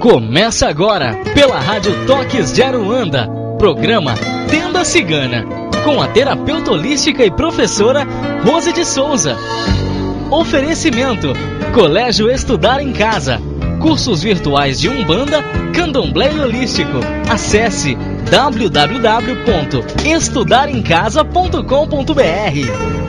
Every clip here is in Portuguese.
Começa agora, pela Rádio Toques de Aruanda, programa Tenda Cigana, com a terapeuta holística e professora Rose de Souza. Oferecimento, Colégio Estudar em Casa, cursos virtuais de Umbanda, Candomblé e Holístico. Acesse www.estudaremcasa.com.br.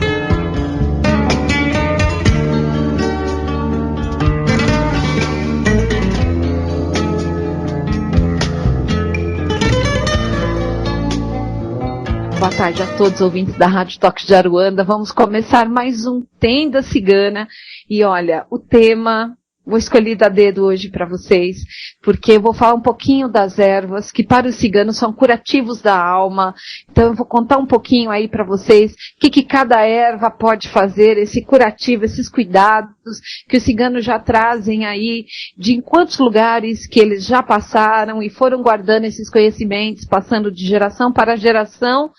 Boa tarde a todos os ouvintes da Rádio Toques de Aruanda. Vamos começar mais um Tenda Cigana. E olha, o tema, vou escolher a dedo hoje para vocês, porque eu vou falar um pouquinho das ervas, que para os ciganos são curativos da alma. Então eu vou contar um pouquinho aí para vocês o que cada erva pode fazer, esse curativo, esses cuidados que os ciganos já trazem aí, de em quantos lugares que eles já passaram e foram guardando esses conhecimentos, passando de geração para geração.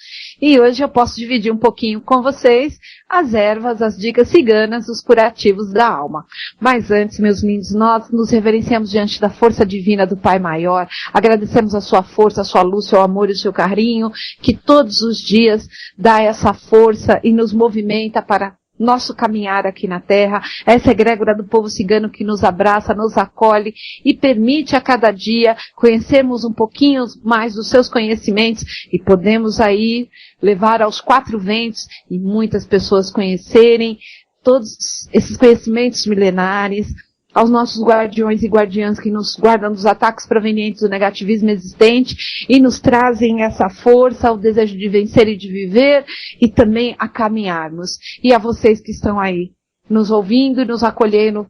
E hoje eu posso dividir um pouquinho com vocês as ervas, as dicas ciganas, os curativos da alma. Mas antes, meus lindos, nós nos reverenciamos diante da força divina do Pai Maior, agradecemos a sua força, a sua luz, seu amor e o seu carinho, que todos os dias dá essa força e nos movimenta para nosso caminhar aqui na Terra, essa egrégora do povo cigano que nos abraça, nos acolhe e permite a cada dia conhecermos um pouquinho mais dos seus conhecimentos e podemos aí levar aos quatro ventos e muitas pessoas conhecerem todos esses conhecimentos milenares, aos nossos guardiões e guardiãs que nos guardam dos ataques provenientes do negativismo existente e nos trazem essa força, o desejo de vencer e de viver e também a caminharmos. E a vocês que estão aí nos ouvindo e nos acolhendo,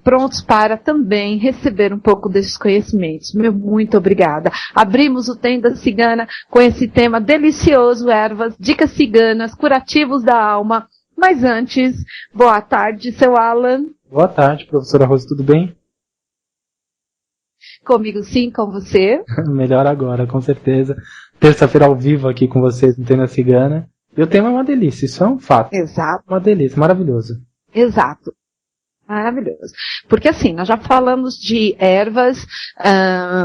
prontos para também receber um pouco desses conhecimentos. Meu muito obrigada. Abrimos o Tenda Cigana com esse tema delicioso, ervas, dicas ciganas, curativos da alma. Mas antes, boa tarde, seu Alan. Boa tarde, professora Rose, tudo bem? Comigo sim, com você. Melhor agora, com certeza. Terça-feira ao vivo aqui com vocês no Tenda Cigana. E o tema é uma delícia, isso é um fato. Exato. Uma delícia, maravilhoso. Exato. Maravilhoso. Porque assim, nós já falamos de ervas,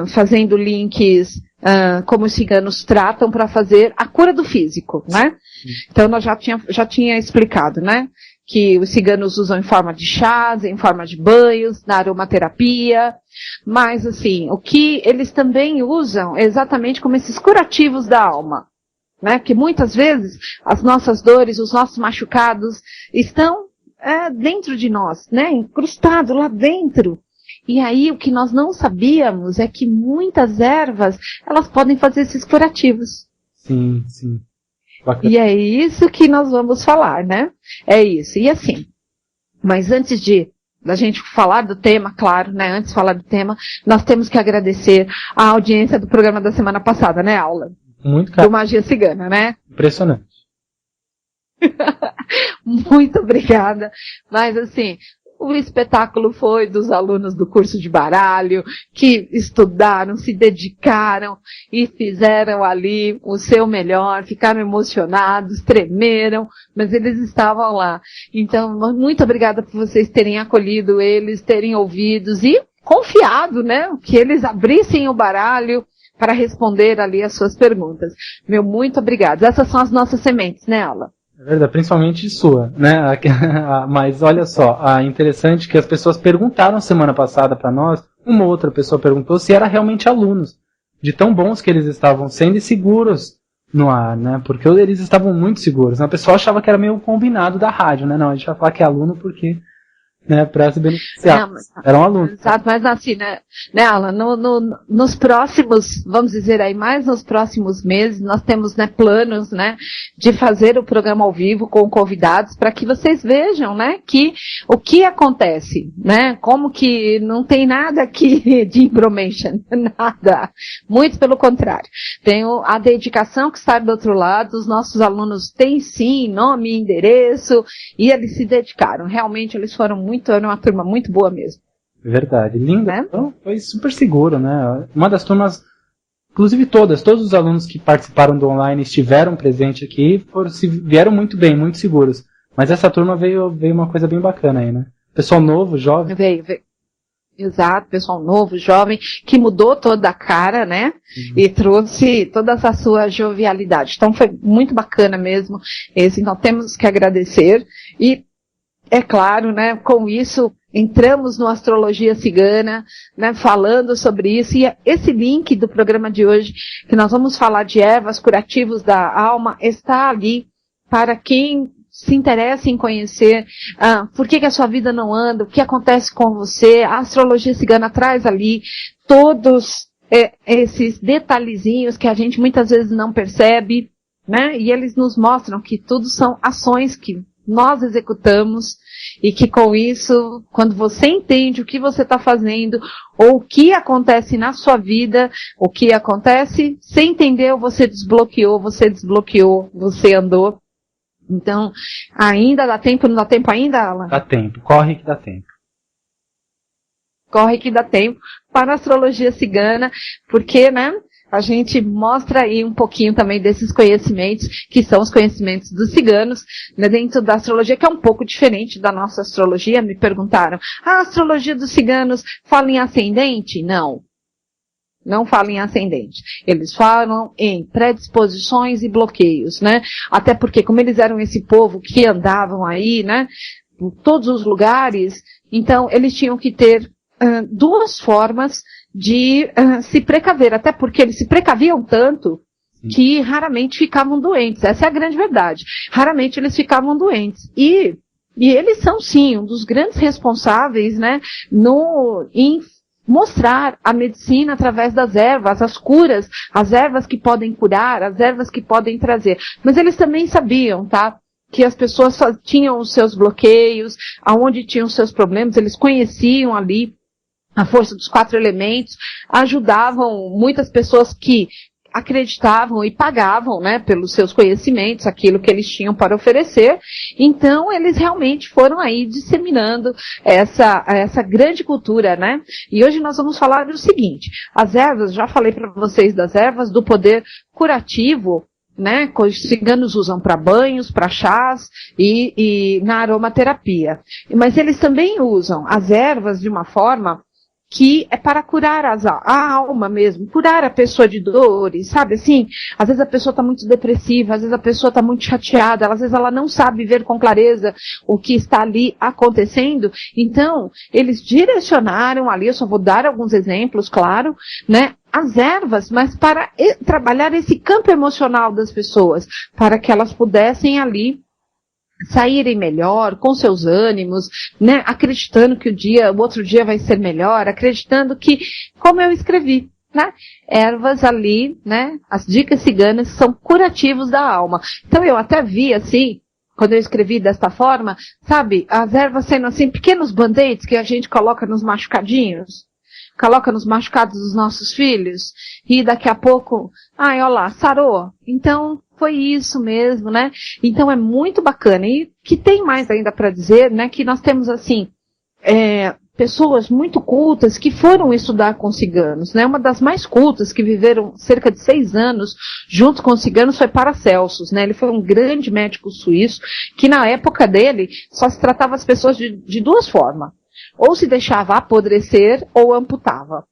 fazendo links, como os ciganos tratam para fazer a cura do físico, né? Então nós já tinha explicado, né? Que os ciganos usam em forma de chás, em forma de banhos, na aromaterapia, mas assim, o que eles também usam é exatamente como esses curativos da alma, né? Que muitas vezes as nossas dores, os nossos machucados estão dentro de nós, né? Incrustado lá dentro. E aí o que nós não sabíamos é que muitas ervas, elas podem fazer esses curativos. Sim, sim. Bacana. E é isso que nós vamos falar, né? É isso. E assim, mas antes da gente falar do tema, claro, né? Antes de falar do tema, nós temos que agradecer a audiência do programa da semana passada, né, Aula? Muito caro. Do Magia Cigana, né? Impressionante. Muito obrigada. Mas assim, o espetáculo foi dos alunos do curso de baralho, que estudaram, se dedicaram e fizeram ali o seu melhor, ficaram emocionados, tremeram, mas eles estavam lá. Então, muito obrigada por vocês terem acolhido eles, terem ouvidos e confiado, né, que eles abrissem o baralho para responder ali as suas perguntas. Meu muito obrigada. Essas são as nossas sementes, né, Aula? É verdade, principalmente sua, né? Mas olha só, interessante que as pessoas perguntaram semana passada para nós, uma outra pessoa perguntou se era realmente alunos, de tão bons que eles estavam sendo e seguros no ar, né? Porque eles estavam muito seguros. A pessoa achava que era meio combinado da rádio, né? Não, a gente vai falar que é aluno porque, né, para se beneficiar. Eram alunos. Exato, mas assim, né, Alan, nos próximos, vamos dizer aí, mais nos próximos meses, nós temos, né, planos, né, de fazer o programa ao vivo com convidados para que vocês vejam, né, que o que acontece, né, como que não tem nada aqui de embromation, nada, muito pelo contrário. Tem a dedicação que está do outro lado, os nossos alunos têm sim nome e endereço, e eles se dedicaram, realmente eles foram era uma turma muito boa mesmo. Verdade, linda. Né? Então, foi super seguro, né? Uma das turmas, inclusive todos os alunos que participaram do online estiveram presentes aqui, vieram muito bem, muito seguros. Mas essa turma veio uma coisa bem bacana aí, né? Pessoal novo, jovem. Veio. Exato, pessoal novo, jovem, que mudou toda a cara, né? E trouxe toda essa sua jovialidade. Então foi muito bacana mesmo esse. Então temos que agradecer. E, é claro, né, com isso, entramos no Astrologia Cigana, né, falando sobre isso. E esse link do programa de hoje, que nós vamos falar de ervas curativos da alma, está ali para quem se interessa em conhecer por que a sua vida não anda, o que acontece com você. A Astrologia Cigana traz ali todos esses detalhezinhos que a gente muitas vezes não percebe, né? E eles nos mostram que tudo são ações que nós executamos e que com isso, quando você entende o que você está fazendo ou o que acontece na sua vida, o que acontece, você entendeu, você desbloqueou, você andou. Então, ainda dá tempo, não dá tempo ainda, Alan? Dá tempo, corre que dá tempo. Corre que dá tempo para a Astrologia Cigana, porque, né, a gente mostra aí um pouquinho também desses conhecimentos, que são os conhecimentos dos ciganos, né, dentro da astrologia, que é um pouco diferente da nossa astrologia. Me perguntaram, a astrologia dos ciganos fala em ascendente? Não falam em ascendente. Eles falam em predisposições e bloqueios, né? Até porque, como eles eram esse povo que andavam aí, né, por todos os lugares, então eles tinham que ter duas formas de se precaver. Até porque eles se precaviam tanto que raramente ficavam doentes. Essa é a grande verdade. Raramente eles ficavam doentes. E eles são, sim, um dos grandes responsáveis, né, em mostrar a medicina através das ervas, as curas, as ervas que podem curar, as ervas que podem trazer. Mas eles também sabiam, tá? Que as pessoas tinham os seus bloqueios, aonde tinham os seus problemas, eles conheciam ali a força dos 4 elementos, ajudavam muitas pessoas que acreditavam e pagavam, né, pelos seus conhecimentos, aquilo que eles tinham para oferecer. Então, eles realmente foram aí disseminando essa grande cultura, né? E hoje nós vamos falar do seguinte: as ervas, já falei para vocês das ervas, do poder curativo, né, que os ciganos usam para banhos, para chás e na aromaterapia. Mas eles também usam as ervas de uma forma que é para curar a alma mesmo, curar a pessoa de dores, sabe assim? Às vezes a pessoa está muito depressiva, às vezes a pessoa está muito chateada, às vezes ela não sabe ver com clareza o que está ali acontecendo. Então, eles direcionaram ali, eu só vou dar alguns exemplos, claro, né? As ervas, mas para trabalhar esse campo emocional das pessoas, para que elas pudessem ali saírem melhor, com seus ânimos, né, acreditando que o outro dia vai ser melhor, acreditando que, como eu escrevi, né, ervas ali, né, as dicas ciganas são curativos da alma. Então eu até vi assim, quando eu escrevi desta forma, sabe, as ervas sendo assim, pequenos band-aids que a gente coloca nos machucadinhos, coloca nos machucados dos nossos filhos, e daqui a pouco, olha lá, sarou. Então, foi isso mesmo, né? Então é muito bacana. E que tem mais ainda para dizer, né? Que nós temos, assim, pessoas muito cultas que foram estudar com ciganos, né? Uma das mais cultas, que viveram cerca de 6 anos junto com os ciganos, foi Paracelsus, né? Ele foi um grande médico suíço, que na época dele só se tratava as pessoas de duas formas. Ou se deixava apodrecer ou amputava.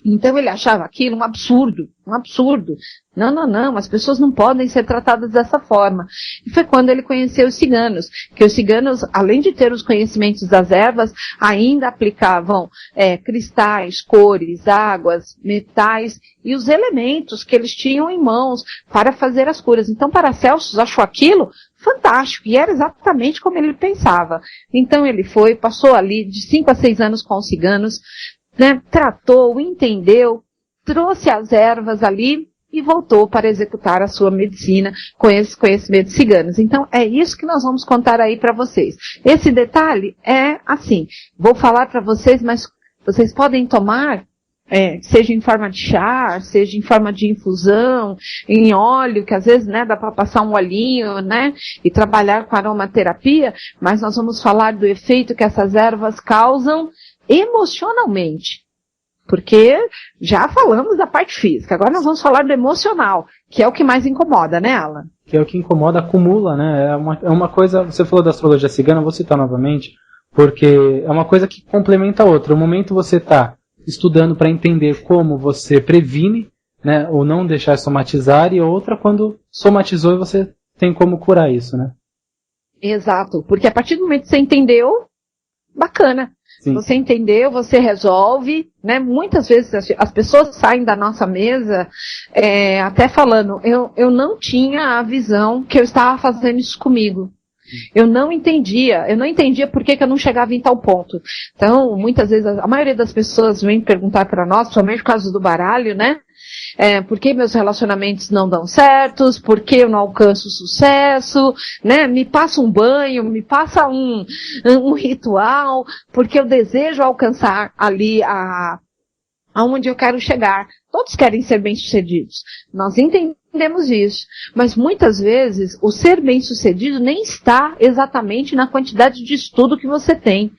Então ele achava aquilo um absurdo, um absurdo. Não, as pessoas não podem ser tratadas dessa forma. E foi quando ele conheceu os ciganos, que os ciganos, além de ter os conhecimentos das ervas, ainda aplicavam cristais, cores, águas, metais e os elementos que eles tinham em mãos para fazer as curas. Então Paracelsus achou aquilo fantástico, e era exatamente como ele pensava. Então ele passou ali de 5 a 6 anos com os ciganos, né, tratou, entendeu, trouxe as ervas ali e voltou para executar a sua medicina com esses conhecimentos ciganos. Então, é isso que nós vamos contar aí para vocês. Esse detalhe é assim, vou falar para vocês, mas vocês podem tomar, seja em forma de chá, seja em forma de infusão, em óleo, que às vezes, né, dá para passar um olhinho, né, e trabalhar com aromaterapia, mas nós vamos falar do efeito que essas ervas causam emocionalmente, porque já falamos da parte física, agora nós vamos falar do emocional, que é o que mais incomoda, né, Alan? Que é o que incomoda, acumula, né, é uma coisa, você falou da astrologia cigana, vou citar novamente, Porque é uma coisa que complementa a outra. Um momento você está estudando para entender como você previne, né, ou não deixar somatizar, e outra quando somatizou e você tem como curar isso, né? Exato, porque a partir do momento que você entendeu, bacana. Sim. Você entendeu, você resolve, né? Muitas vezes as pessoas saem da nossa mesa até falando, eu não tinha a visão que eu estava fazendo isso comigo. Eu não entendia por que eu não chegava em tal ponto. Então, muitas vezes, a maioria das pessoas vem perguntar para nós, somente por causa do baralho, né? Por que meus relacionamentos não dão certos, por que eu não alcanço sucesso, né? Me passa um banho, me passa um ritual, porque eu desejo alcançar ali aonde eu quero chegar. Todos querem ser bem-sucedidos. Nós entendemos isso. Mas muitas vezes o ser bem-sucedido nem está exatamente na quantidade de estudo que você tem.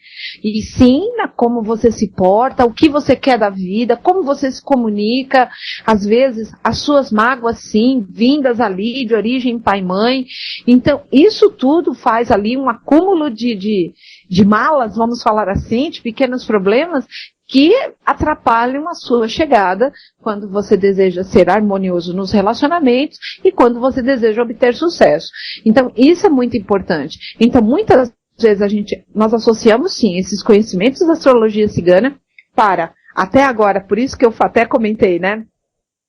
E sim na como você se porta, o que você quer da vida, como você se comunica. Às vezes as suas mágoas, sim, vindas ali de origem pai e mãe. Então isso tudo faz ali um acúmulo de malas, vamos falar assim, de pequenos problemas que atrapalham a sua chegada quando você deseja ser harmonioso nos relacionamentos e quando você deseja obter sucesso. Então, isso é muito importante. Então, muitas vezes nós associamos, sim, esses conhecimentos da astrologia cigana para, até agora, por isso que eu até comentei, né?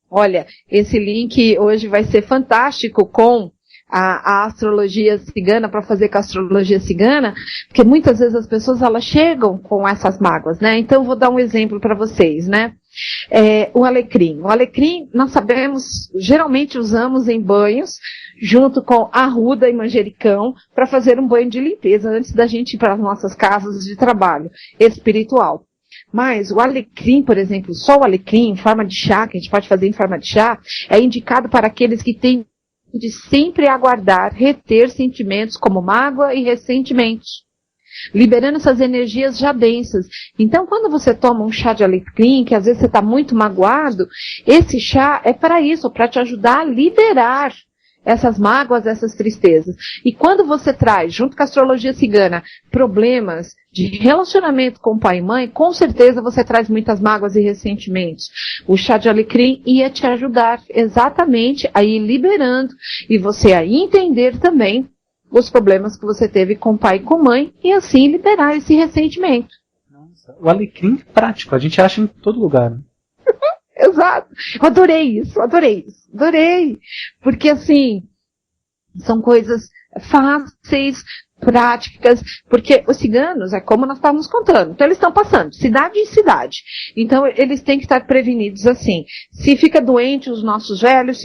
Olha, esse link hoje vai ser fantástico com a astrologia cigana, para fazer com a astrologia cigana, porque muitas vezes as pessoas elas chegam com essas mágoas, né? Então eu vou dar um exemplo para vocês, né? O alecrim. O alecrim, nós sabemos, geralmente usamos em banhos, junto com arruda e manjericão, para fazer um banho de limpeza antes da gente ir para as nossas casas de trabalho espiritual. Mas o alecrim, por exemplo, só o alecrim em forma de chá, que a gente pode fazer em forma de chá, é indicado para aqueles que têm de sempre aguardar, reter sentimentos como mágoa e ressentimentos, liberando essas energias já densas. Então, quando você toma um chá de alecrim, que às vezes você está muito magoado, esse chá é para isso, para te ajudar a liberar essas mágoas, essas tristezas. E quando você traz, junto com a astrologia cigana, problemas de relacionamento com pai e mãe, com certeza você traz muitas mágoas e ressentimentos. O chá de alecrim ia te ajudar exatamente a ir liberando e você a entender também os problemas que você teve com pai e com mãe e assim liberar esse ressentimento. Nossa, o alecrim é prático, a gente acha em todo lugar, né? Exato. Eu adorei isso. Porque assim, são coisas fáceis, práticas, porque os ciganos, é como nós estávamos contando, então eles estão passando cidade em cidade, então eles têm que estar prevenidos assim, se fica doente os nossos velhos,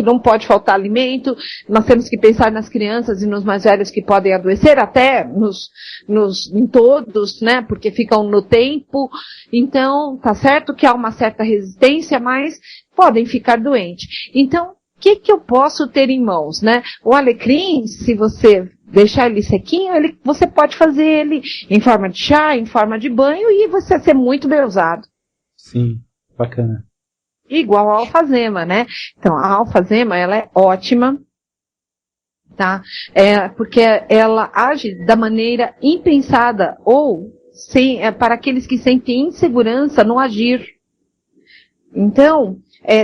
não pode faltar alimento, nós temos que pensar nas crianças e nos mais velhos que podem adoecer, até em todos, né, porque ficam no tempo, então tá certo que há uma certa resistência, mas podem ficar doentes. Então, o que eu posso ter em mãos, né? O alecrim, se você deixar ele sequinho, você pode fazer ele em forma de chá, em forma de banho e você ser muito bem usado. Sim, bacana. Igual a alfazema, né? Então, a alfazema, ela é ótima, tá? Porque ela age da maneira impensada ou para aqueles que sentem insegurança no agir. Então,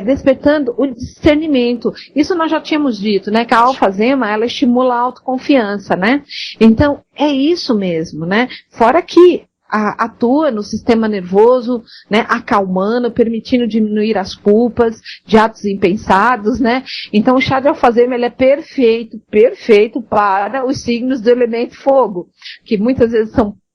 despertando o discernimento. Isso nós já tínhamos dito, né? Que a alfazema, ela estimula a autoconfiança, né? Então, é isso mesmo, né? Fora que atua no sistema nervoso, né? Acalmando, permitindo diminuir as culpas de atos impensados, né? Então, o chá de alfazema, ele é perfeito para os signos do elemento fogo, que muitas vezes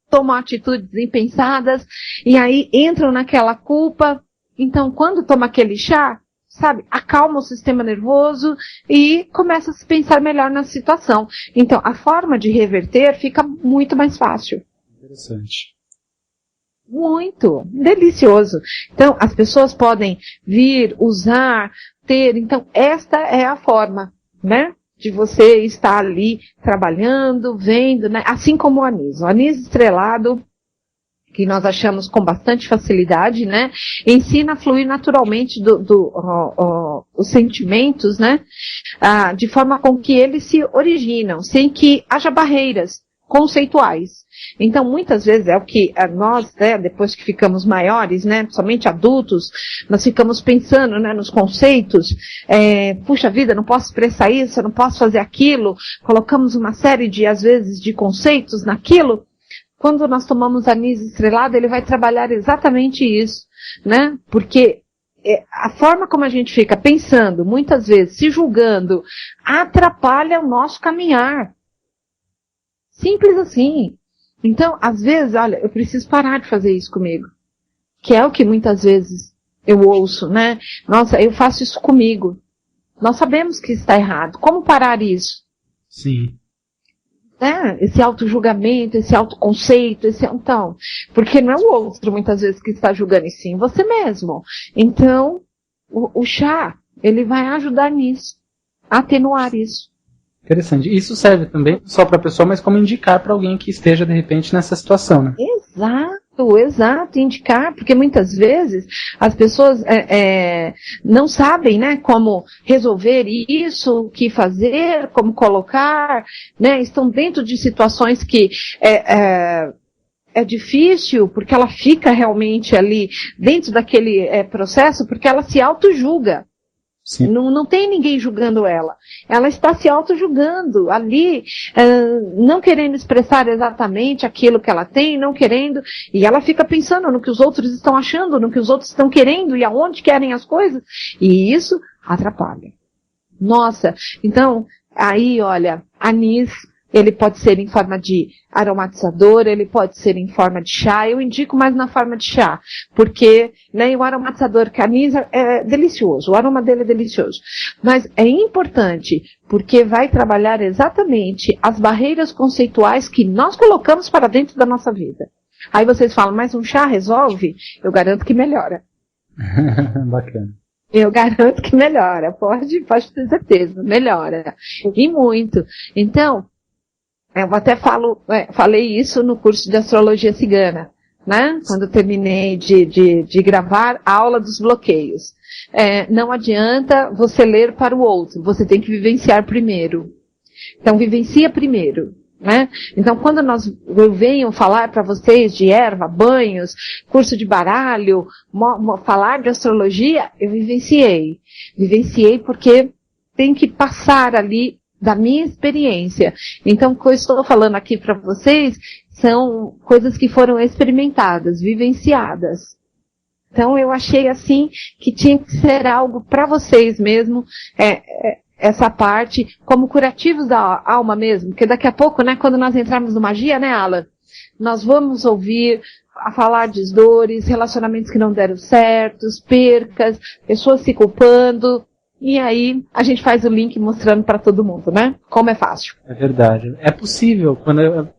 tomam atitudes impensadas e aí entram naquela culpa. Então, quando toma aquele chá, sabe, acalma o sistema nervoso e começa a se pensar melhor na situação. Então, a forma de reverter fica muito mais fácil. Interessante. Muito. Delicioso. Então, as pessoas podem vir, usar, ter. Então, esta é a forma, né, de você estar ali trabalhando, vendo, né, assim como o anis. O anis estrelado, que nós achamos com bastante facilidade, né, ensina a fluir naturalmente os sentimentos, né, de forma com que eles se originam, sem que haja barreiras. conceituais. Então, muitas vezes é o que nós, né, depois que ficamos maiores, né, somente adultos, nós ficamos pensando, né, nos conceitos, puxa vida, não posso expressar isso, eu não posso fazer aquilo, colocamos uma série de, às vezes, de conceitos naquilo. Quando nós tomamos anis estrelado, ele vai trabalhar exatamente isso, né, porque a forma como a gente fica pensando, muitas vezes, se julgando, atrapalha o nosso caminhar. Simples assim. Então, às vezes, olha, eu preciso parar de fazer isso comigo. Que é o que muitas vezes eu ouço, né? Nossa, eu faço isso comigo. Nós sabemos que está errado. Como parar isso? Sim. Esse auto-julgamento, esse autoconceito, então, porque não é o outro muitas vezes que está julgando, e sim você mesmo. Então, o chá, ele vai ajudar nisso, a atenuar isso. Interessante. Isso serve também só para a pessoa, mas como indicar para alguém que esteja, de repente, nessa situação, né? Exato, indicar, porque muitas vezes as pessoas não sabem, né, como resolver isso, o que fazer, como colocar, né, estão dentro de situações que é difícil, porque ela fica realmente ali dentro daquele processo, porque ela se auto-julga. Não tem ninguém julgando ela. Ela está se auto-julgando ali, não querendo expressar exatamente aquilo que ela tem, não querendo, e ela fica pensando no que os outros estão achando, no que os outros estão querendo e aonde querem as coisas, e isso atrapalha. Nossa, então, aí olha, anis, ele pode ser em forma de aromatizador, ele pode ser em forma de chá. Eu indico mais na forma de chá, porque, né, o aromatizador que anis é delicioso, o aroma dele é delicioso. Mas é importante, porque vai trabalhar exatamente as barreiras conceituais que nós colocamos para dentro da nossa vida. Aí vocês falam, mas um chá resolve? Eu garanto que melhora. Bacana. Eu garanto que melhora, pode ter certeza, melhora. E muito. Então, eu até falei isso no curso de astrologia cigana, né? Quando eu terminei de gravar a aula dos bloqueios. Não adianta você ler para o outro, você tem que vivenciar primeiro. Então, vivencia primeiro, né? Então, quando eu venho falar para vocês de erva, banhos, curso de baralho, falar de astrologia, eu vivenciei. Vivenciei porque tem que passar ali da minha experiência. Então, o que eu estou falando aqui para vocês são coisas que foram experimentadas, vivenciadas. Então, eu achei assim que tinha que ser algo para vocês mesmo, essa parte, como curativos da alma mesmo, porque daqui a pouco, né, quando nós entrarmos no magia, né, Alan, nós vamos ouvir a falar de dores, relacionamentos que não deram certos, percas, pessoas se culpando. E aí, a gente faz o link mostrando para todo mundo, né? Como é fácil. É verdade. É possível,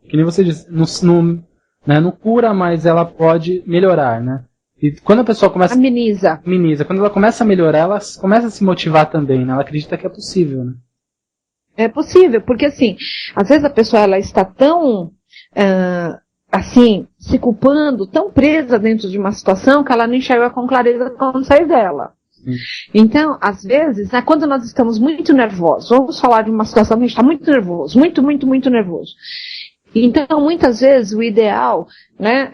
que nem você disse, não cura, mas ela pode melhorar, né? E quando a pessoa começa... Ameniza. Quando ela começa a melhorar, ela começa a se motivar também, né? Ela acredita que é possível, né? É possível, porque assim, às vezes a pessoa ela está tão, assim, se culpando, tão presa dentro de uma situação que ela não enxerga com clareza como sair dela. Então, às vezes, né, quando nós estamos muito nervosos, vamos falar de uma situação que a gente está muito nervoso, muito nervoso. Então, muitas vezes, o ideal, né,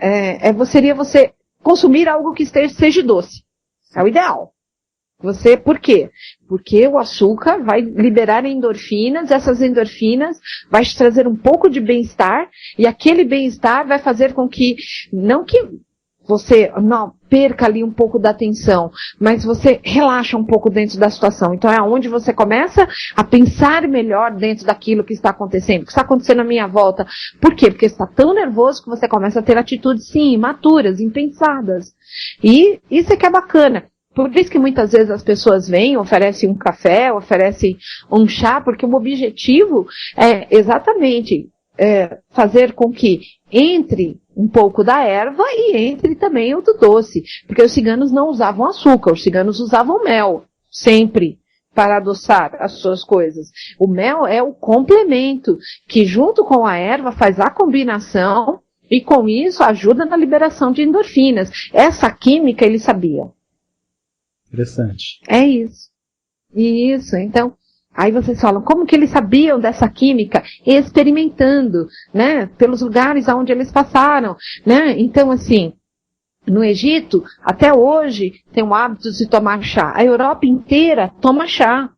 seria você consumir algo que seja doce. É o ideal. Por quê? Porque o açúcar vai liberar endorfinas, essas endorfinas vai te trazer um pouco de bem-estar, e aquele bem-estar vai fazer com que, não que você não perca ali um pouco da atenção, mas você relaxa um pouco dentro da situação. Então é onde você começa a pensar melhor dentro daquilo que está acontecendo. O que está acontecendo à minha volta? Por quê? Porque você está tão nervoso que você começa a ter atitudes, sim, imaturas, impensadas. E isso é que é bacana. Por isso que muitas vezes as pessoas vêm, oferecem um café, oferecem um chá, porque o objetivo é exatamente fazer com que entre um pouco da erva e entre também o do doce. Porque os ciganos não usavam açúcar, os ciganos usavam mel, sempre, para adoçar as suas coisas. O mel é o complemento, que junto com a erva faz a combinação e com isso ajuda na liberação de endorfinas. Essa química eles sabiam. Interessante. É isso. Isso, então, Aí vocês falam, como que eles sabiam dessa química? Experimentando, né? Pelos lugares aonde eles passaram, né? Então, assim, no Egito, até hoje, tem o hábito de tomar chá. A Europa inteira toma chá.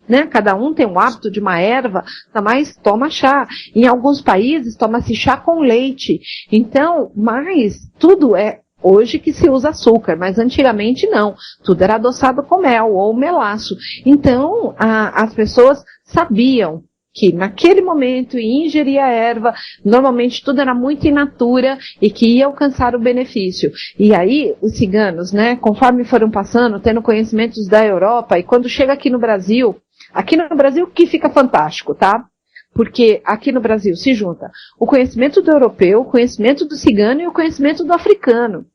Né? Cada um tem o hábito de uma erva, mas toma chá. Em alguns países, toma-se chá com leite. Então, mas tudo é hoje que se usa açúcar, mas antigamente não. Tudo era adoçado com mel ou melaço. Então, as pessoas sabiam que naquele momento ingerir a erva, normalmente tudo era muito in natura e que ia alcançar o benefício. E aí, os ciganos, né, conforme foram passando, tendo conhecimentos da Europa, e quando chega aqui no Brasil que fica fantástico, tá? Porque aqui no Brasil se junta o conhecimento do europeu, o conhecimento do cigano e o conhecimento do africano.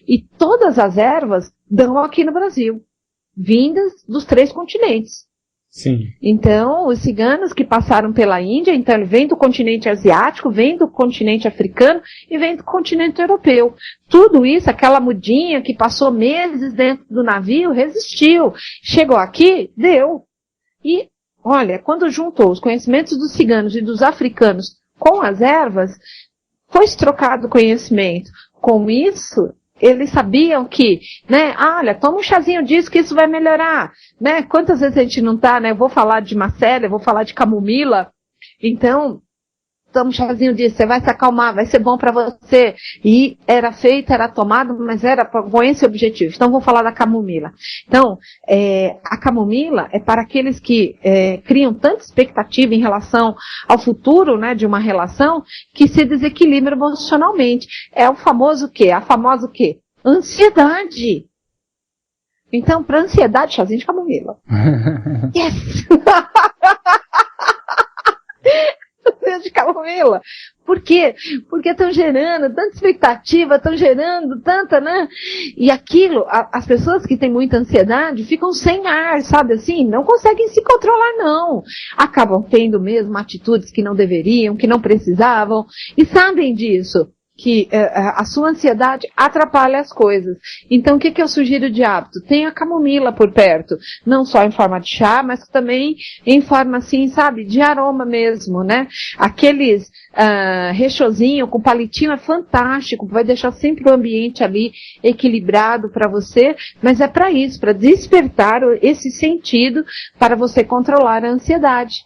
E todas as ervas dão aqui no Brasil, vindas dos 3 continentes. Sim. Então, os ciganos que passaram pela Índia, então ele vem do continente asiático, vem do continente africano e vem do continente europeu. Tudo isso, aquela mudinha que passou meses dentro do navio, resistiu. Chegou aqui, deu. E, olha, quando juntou os conhecimentos dos ciganos e dos africanos com as ervas, foi-se trocado conhecimento. Com isso, eles sabiam que, né, olha, toma um chazinho disso que isso vai melhorar, né, quantas vezes a gente não tá, né, eu vou falar de macélia, vou falar de camomila, então, toma um chazinho disso, você vai se acalmar, vai ser bom para você, e era feito, era tomado, mas era com esse objetivo. Então, vou falar da camomila. Então, a camomila é para aqueles que criam tanta expectativa em relação ao futuro, né, de uma relação, que se desequilibra emocionalmente. É o famoso o quê? A famosa o quê? Ansiedade. Então, para ansiedade, chazinho de camomila. Yes! De camomila. Por quê? Porque estão gerando tanta expectativa, estão gerando tanta, né? E aquilo, as pessoas que têm muita ansiedade ficam sem ar, sabe assim? Não conseguem se controlar, não. Acabam tendo mesmo atitudes que não deveriam, que não precisavam, e sabem disso. Que a sua ansiedade atrapalha as coisas. Então, o que eu sugiro de hábito? Tenha a camomila por perto. Não só em forma de chá, mas também em forma, assim, sabe, de aroma mesmo, né? Aqueles rechozinho com palitinho é fantástico, vai deixar sempre o ambiente ali equilibrado para você, mas é para isso, para despertar esse sentido para você controlar a ansiedade.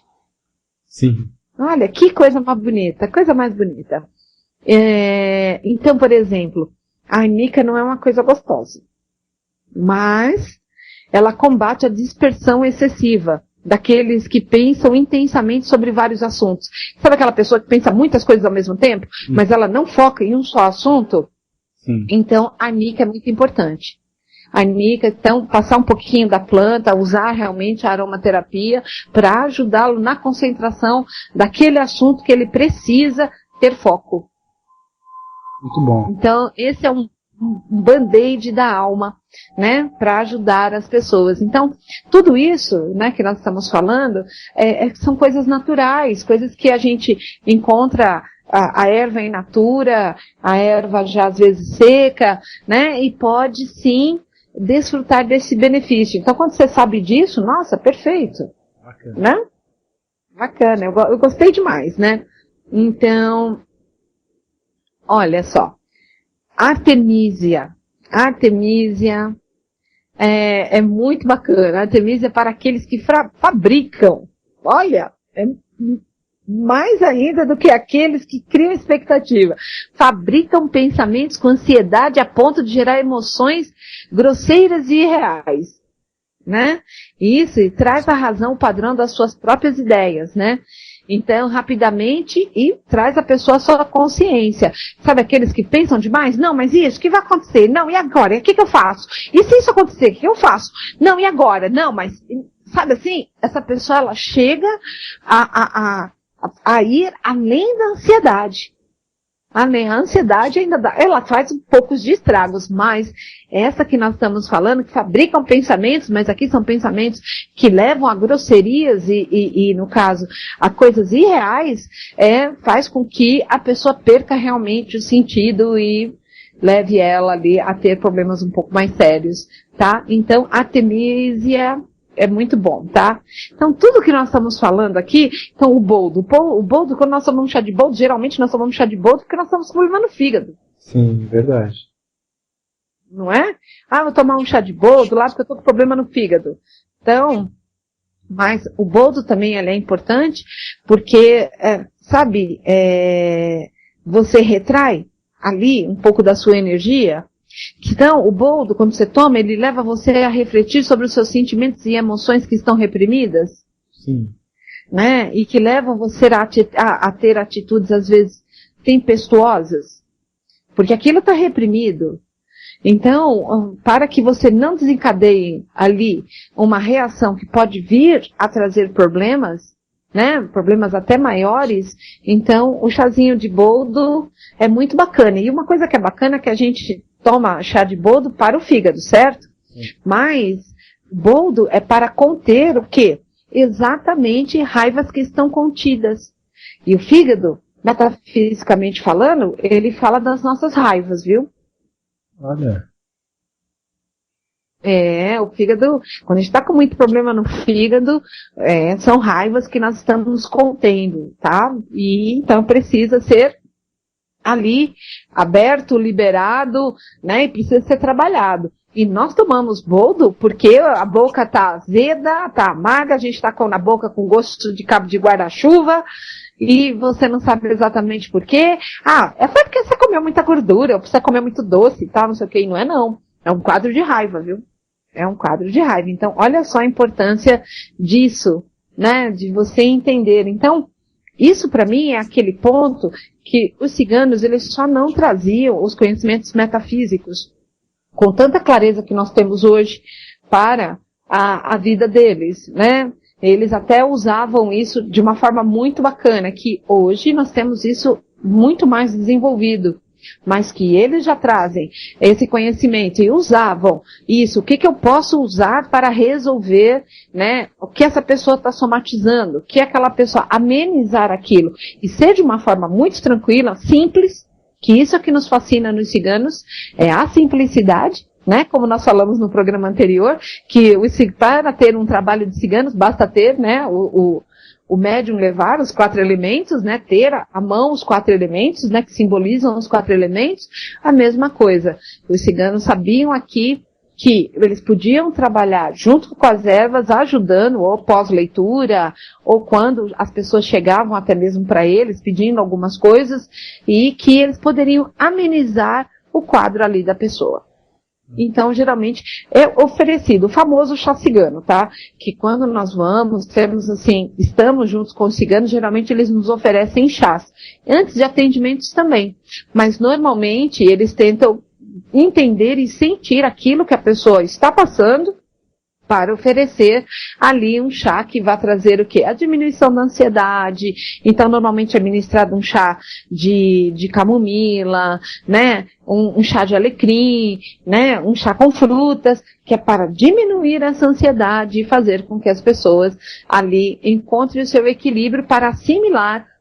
Sim. Olha, que coisa mais bonita, coisa mais bonita. Então, por exemplo, a arnica não é uma coisa gostosa, mas ela combate a dispersão excessiva daqueles que pensam intensamente sobre vários assuntos. Sabe aquela pessoa que pensa muitas coisas ao mesmo tempo, mas ela não foca em um só assunto? Sim. Então, a arnica é muito importante. A arnica, então, passar um pouquinho da planta, usar realmente a aromaterapia para ajudá-lo na concentração daquele assunto que ele precisa ter foco. Muito bom. Então, esse é um band-aid da alma, né, para ajudar as pessoas. Então, tudo isso, né, que nós estamos falando, são coisas naturais, coisas que a gente encontra a erva in natura, a erva já às vezes seca, né, e pode sim desfrutar desse benefício. Então, quando você sabe disso, nossa, perfeito. Bacana. Né? Bacana, eu gostei demais, né? Então, olha só, Artemisia é muito bacana. Artemisia é para aqueles que fabricam, olha, é mais ainda do que aqueles que criam expectativa. Fabricam pensamentos com ansiedade a ponto de gerar emoções grosseiras e irreais, né? Isso, e traz à razão o padrão das suas próprias ideias, né? Então, rapidamente, e traz a pessoa à sua consciência. Sabe aqueles que pensam demais? Não, mas isso, o que vai acontecer? Não, e agora? O que eu faço? E se isso acontecer, o que eu faço? Não, e agora? Não, mas, sabe assim? Essa pessoa, ela chega a ir além da ansiedade. A ansiedade ainda ela faz um poucos de estragos, mas essa que nós estamos falando, que fabricam pensamentos, mas aqui são pensamentos que levam a grosserias e no caso, a coisas irreais, faz com que a pessoa perca realmente o sentido e leve ela ali a ter problemas um pouco mais sérios, tá? Então, Artemisia é muito bom, tá? Então, tudo que nós estamos falando aqui, então o boldo, quando nós tomamos chá de boldo, geralmente nós tomamos chá de boldo porque nós estamos com problema no fígado. Sim, verdade. Não é? Vou tomar um chá de boldo lá porque eu estou com problema no fígado. Então, mas o boldo também ele é importante porque, você retrai ali um pouco da sua energia. Então, o boldo, quando você toma, ele leva você a refletir sobre os seus sentimentos e emoções que estão reprimidas. Sim. Né? E que levam você a ter atitudes, às vezes, tempestuosas. Porque aquilo está reprimido. Então, para que você não desencadeie ali uma reação que pode vir a trazer problemas, né? Problemas até maiores, então o chazinho de boldo é muito bacana. E uma coisa que é bacana é que a gente toma chá de boldo para o fígado, certo? Sim. Mas boldo é para conter o quê? Exatamente raivas que estão contidas. E o fígado, metafisicamente falando, ele fala das nossas raivas, viu? Olha. O fígado, quando a gente está com muito problema no fígado, são raivas que nós estamos contendo, tá? E então precisa ser ali aberto, liberado, né? E precisa ser trabalhado. E nós tomamos boldo porque a boca tá azeda, tá amarga, a gente tá na boca com gosto de cabo de guarda-chuva, e você não sabe exatamente por quê. Foi porque você comeu muita gordura, ou você comeu muito doce e tal, não sei o que, e não é não. É um quadro de raiva, viu? É um quadro de raiva. Então, olha só a importância disso, né? De você entender. Então, isso para mim é aquele ponto que os ciganos, eles só não traziam os conhecimentos metafísicos com tanta clareza que nós temos hoje para a vida deles, né? Eles até usavam isso de uma forma muito bacana, que hoje nós temos isso muito mais desenvolvido, mas que eles já trazem esse conhecimento e usavam isso. O que eu posso usar para resolver, né, o que essa pessoa está somatizando, o que aquela pessoa amenizar aquilo e ser de uma forma muito tranquila, simples, que isso é que nos fascina nos ciganos, é a simplicidade, né, como nós falamos no programa anterior, que para ter um trabalho de ciganos, basta ter, né, o médium levar os 4 elementos, né, ter à mão os 4 elementos, né, que simbolizam os 4 elementos, a mesma coisa. Os ciganos sabiam aqui que eles podiam trabalhar junto com as ervas, ajudando, ou pós-leitura, ou quando as pessoas chegavam até mesmo para eles, pedindo algumas coisas, e que eles poderiam amenizar o quadro ali da pessoa. Então, geralmente, é oferecido o famoso chá cigano, tá? Que quando nós estamos juntos com os ciganos, geralmente eles nos oferecem chás. Antes de atendimentos também. Mas, normalmente, eles tentam entender e sentir aquilo que a pessoa está passando para oferecer ali um chá que vai trazer o quê? A diminuição da ansiedade. Então, normalmente é ministrado um chá de camomila, né? Um chá de alecrim, né? Um chá com frutas, que é para diminuir essa ansiedade e fazer com que as pessoas ali encontrem o seu equilíbrio para assimilar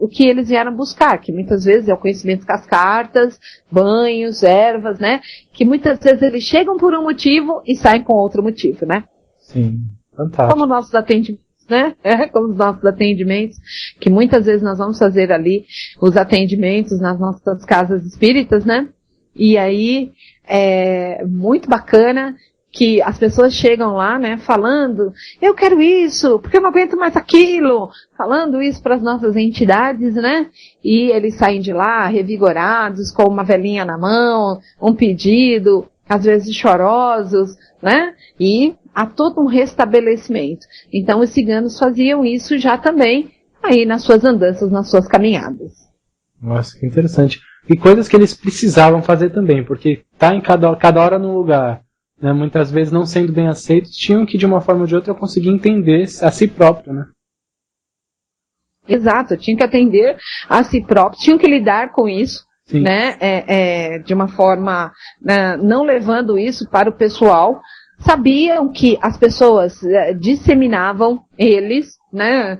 o que eles vieram buscar, que muitas vezes é o conhecimento com as cartas, banhos, ervas, né? Que muitas vezes eles chegam por um motivo e saem com outro motivo, né? Sim, fantástico. Como nossos atendimentos, né? Como os nossos atendimentos, que muitas vezes nós vamos fazer ali os atendimentos nas nossas casas espíritas, né? E aí, é muito bacana que as pessoas chegam lá, né, falando, eu quero isso, porque eu não aguento mais aquilo, falando isso para as nossas entidades, né, e eles saem de lá revigorados, com uma velinha na mão, um pedido, às vezes chorosos, né, e há todo um restabelecimento. Então os ciganos faziam isso já também, aí nas suas andanças, nas suas caminhadas. Nossa, que interessante. E coisas que eles precisavam fazer também, porque tá em cada hora num lugar, né, muitas vezes não sendo bem aceitos, tinham que de uma forma ou de outra conseguir entender a si próprio, né? Exato, tinham que atender a si próprio, tinham que lidar com isso, sim, né, de uma forma, né, não levando isso para o pessoal. Sabiam que as pessoas disseminavam eles, né,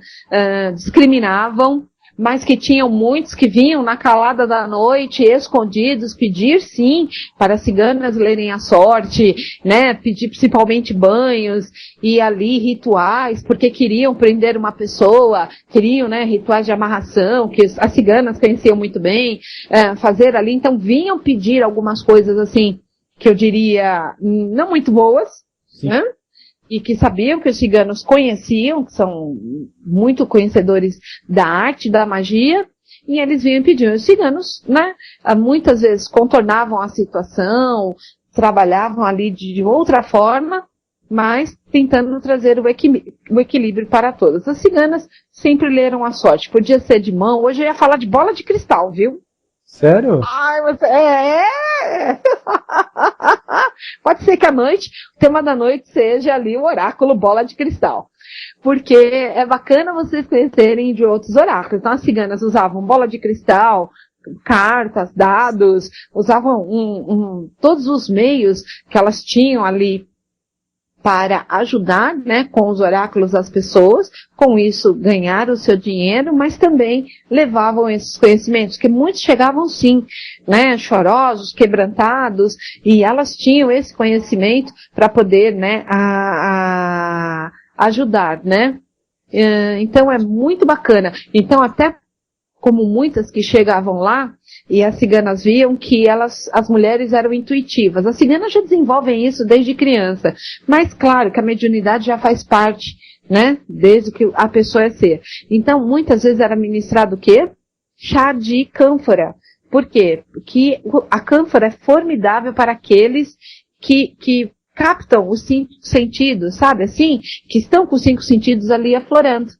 discriminavam, mas que tinham muitos que vinham na calada da noite, escondidos, pedir sim para as ciganas lerem a sorte, né, pedir principalmente banhos, e ali rituais, porque queriam prender uma pessoa, queriam, né, rituais de amarração, que as ciganas conheciam muito bem, fazer ali, então vinham pedir algumas coisas assim, que eu diria, não muito boas, né? E que sabiam que os ciganos conheciam, que são muito conhecedores da arte, da magia, e eles vinham pedir. Os ciganos, né, muitas vezes contornavam a situação, trabalhavam ali de outra forma, mas tentando trazer o equilíbrio para todas. As ciganas sempre leram a sorte. Podia ser de mão, hoje eu ia falar de bola de cristal, viu? Sério? Ai, mas pode ser que a noite, o tema da noite seja ali o oráculo bola de cristal. Porque é bacana vocês conhecerem de outros oráculos. Então as ciganas usavam bola de cristal, cartas, dados, usavam todos os meios que elas tinham ali para ajudar, né, com os oráculos as pessoas, com isso ganhar o seu dinheiro, mas também levavam esses conhecimentos, que muitos chegavam sim, né, chorosos, quebrantados, e elas tinham esse conhecimento para poder, né, ajudar, né. Então é muito bacana. Então até como muitas que chegavam lá, e as ciganas viam que as mulheres eram intuitivas. As ciganas já desenvolvem isso desde criança. Mas claro que a mediunidade já faz parte, né? Desde que a pessoa é ser. Então, muitas vezes era ministrado o quê? Chá de cânfora. Por quê? Porque a cânfora é formidável para aqueles que captam os 5 sentidos, sabe assim? Que estão com os 5 sentidos ali aflorando.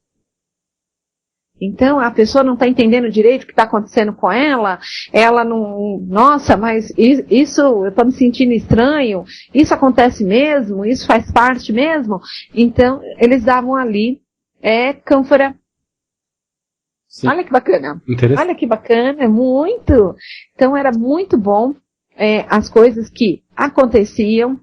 Então, a pessoa não está entendendo direito o que está acontecendo com ela não, nossa, mas isso, eu estou me sentindo estranho, isso acontece mesmo, isso faz parte mesmo. Então, eles davam ali, cânfora. Sim. Olha que bacana. Olha que bacana, muito. Então, era muito bom, as coisas que aconteciam,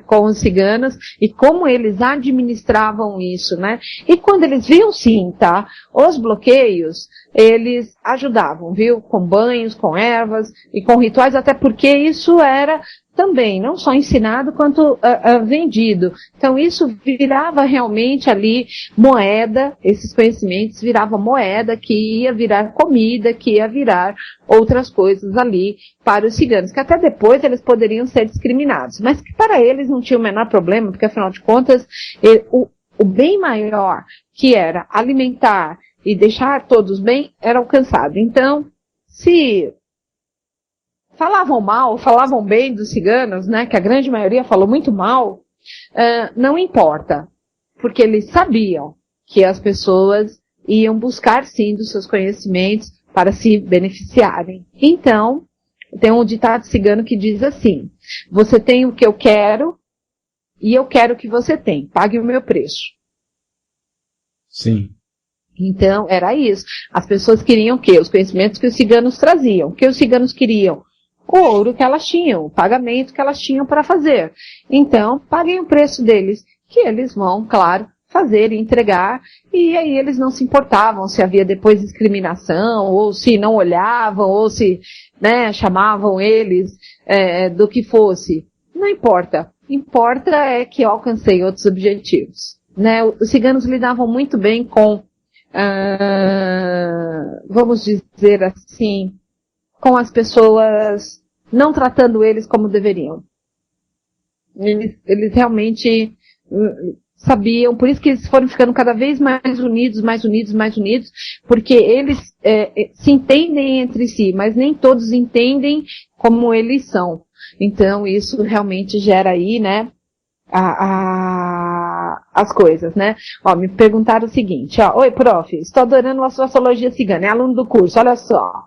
com os ciganos e como eles administravam isso, né? E quando eles viam sim, tá? Os bloqueios, eles ajudavam, viu? Com banhos, com ervas e com rituais, até porque isso era também, não só ensinado quanto vendido. Então isso virava realmente ali moeda, esses conhecimentos viravam moeda que ia virar comida, que ia virar outras coisas ali para os ciganos, que até depois eles poderiam ser discriminados, mas que para eles não tinha o menor problema, porque afinal de contas, o bem maior, que era alimentar e deixar todos bem, era alcançado. Então, se falavam mal, falavam bem dos ciganos, né, que a grande maioria falou muito mal, não importa, porque eles sabiam que as pessoas iam buscar sim dos seus conhecimentos para se beneficiarem. Então, tem um ditado cigano que diz assim: você tem o que eu quero e eu quero o que você tem, pague o meu preço. Sim. Então, era isso. As pessoas queriam o quê? Os conhecimentos que os ciganos traziam. O que os ciganos queriam? O ouro que elas tinham, o pagamento que elas tinham para fazer. Então, paguem o preço deles, que eles vão, claro, fazer e entregar, e aí eles não se importavam se havia depois discriminação, ou se não olhavam, ou se, né, chamavam eles do que fosse. Não importa. Importa é que eu alcancei outros objetivos. Né? Os ciganos lidavam muito bem com, vamos dizer assim, com as pessoas, não tratando eles como deveriam. Eles realmente sabiam, por isso que eles foram ficando cada vez mais unidos, porque eles se entendem entre si, mas nem todos entendem como eles são. Então isso realmente gera aí, né, as coisas, né? Ó, me perguntaram o seguinte, ó: oi, prof, estou adorando a sua astrologia cigana, é aluno do curso, olha só.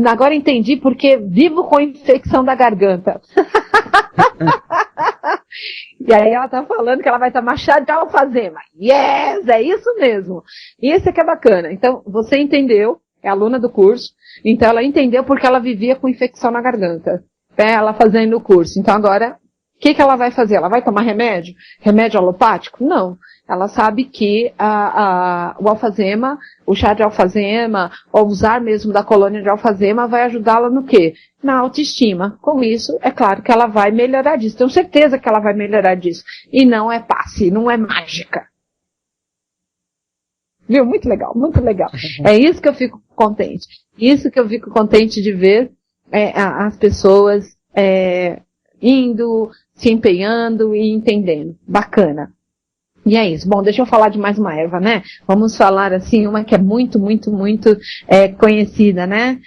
Agora entendi porque vivo com infecção da garganta. E aí ela tá falando que ela vai estar machado de alfazema. Yes, é isso mesmo. E esse aqui é bacana. Então, você entendeu, é aluna do curso, então ela entendeu porque ela vivia com infecção na garganta. Ela fazendo o curso. Então agora que ela vai fazer? Ela vai tomar remédio? Remédio alopático? Não. Ela sabe que o alfazema, o chá de alfazema, ou usar mesmo da colônia de alfazema vai ajudá-la no quê? Na autoestima. Com isso, é claro que ela vai melhorar disso. Tenho certeza que ela vai melhorar disso. E não é passe, não é mágica. Viu? Muito legal, muito legal. É isso que eu fico contente. Isso que eu fico contente de ver as pessoas indo, se empenhando e entendendo. Bacana. E é isso. Bom, deixa eu falar de mais uma erva, né? Vamos falar, assim, uma que é muito, muito, muito conhecida, né?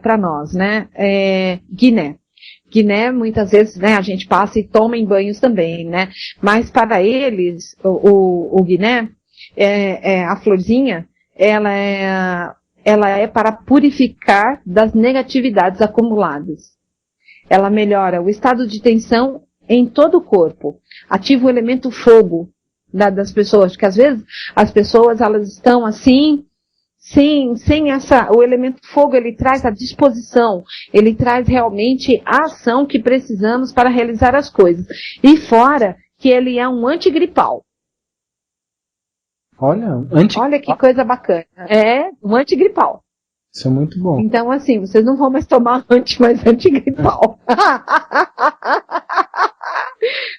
Para nós, né? Guiné. Guiné, muitas vezes, né, a gente passa e toma em banhos também, né? Mas para eles, o Guiné, a florzinha, ela é para purificar das negatividades acumuladas. Ela melhora o estado de tensão em todo o corpo. Ativa o elemento fogo das pessoas, porque às vezes as pessoas elas estão assim, sem o elemento fogo, ele traz a disposição, ele traz realmente a ação que precisamos para realizar as coisas. E fora que ele é um antigripal. Olha que coisa bacana. É um antigripal. Isso é muito bom. Então, assim, vocês não vão mais tomar mais antigripal.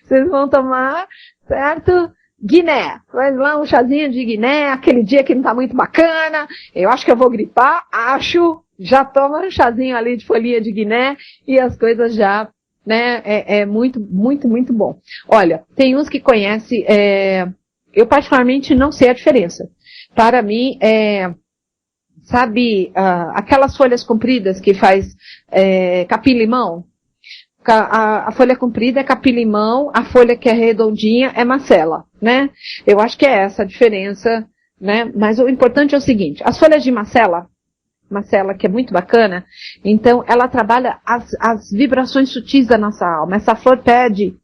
Vocês vão tomar, certo? Guiné. Faz lá um chazinho de Guiné, aquele dia que não tá muito bacana. Eu acho que eu vou gripar, já toma um chazinho ali de folhinha de Guiné e as coisas já, né, é muito, muito, muito bom. Olha, tem uns que conhecem, eu particularmente não sei a diferença. Para mim, sabe, aquelas folhas compridas que faz capim-limão? A folha comprida é capim-limão, a folha que é redondinha é macela, né? Eu acho que é essa a diferença, né? Mas o importante é o seguinte, as folhas de macela que é muito bacana, então ela trabalha as vibrações sutis da nossa alma. Essa flor pede,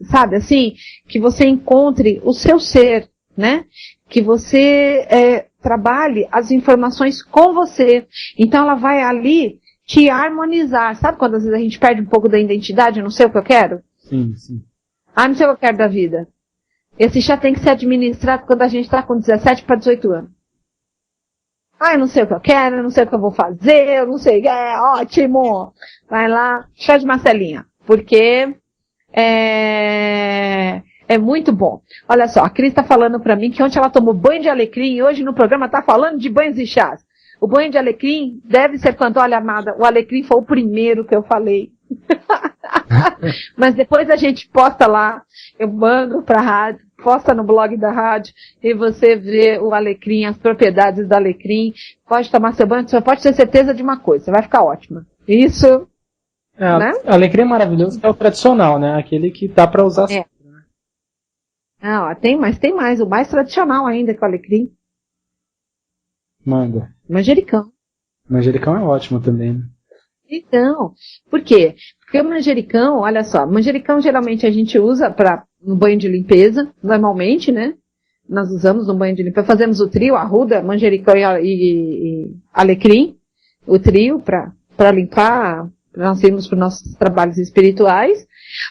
sabe assim, que você encontre o seu ser, né? Que você trabalhe as informações com você. Então ela vai ali te harmonizar. Sabe quando às vezes a gente perde um pouco da identidade, não sei o que eu quero? Sim, sim. Não sei o que eu quero da vida. Esse chá tem que ser administrado quando a gente está com 17 para 18 anos. Eu não sei o que eu quero, eu não sei o que eu vou fazer, eu não sei, ótimo. Vai lá, chá de Marcelinha. Porque é muito bom. Olha só, a Cris está falando para mim que ontem ela tomou banho de alecrim e hoje no programa está falando de banhos e chás. O banho de alecrim deve ser quando, olha, amada, o alecrim foi o primeiro que eu falei. Mas depois a gente posta lá, eu mando pra rádio, posta no blog da rádio, e você vê o alecrim, as propriedades do alecrim. Pode tomar seu banho, você pode ter certeza de uma coisa, você vai ficar ótima. Isso, né? Alecrim é maravilhoso, é o tradicional, né? Aquele que dá pra usar sempre, né? Tem mais, o mais tradicional ainda que o alecrim. Manda. Manjericão. Manjericão é ótimo também, né? Então, por quê? Porque o manjericão, olha só, manjericão geralmente a gente usa no banho de limpeza, normalmente, né? Nós usamos no banho de limpeza, fazemos o trio, arruda, manjericão e alecrim, o trio para limpar, nós irmos para os nossos trabalhos espirituais,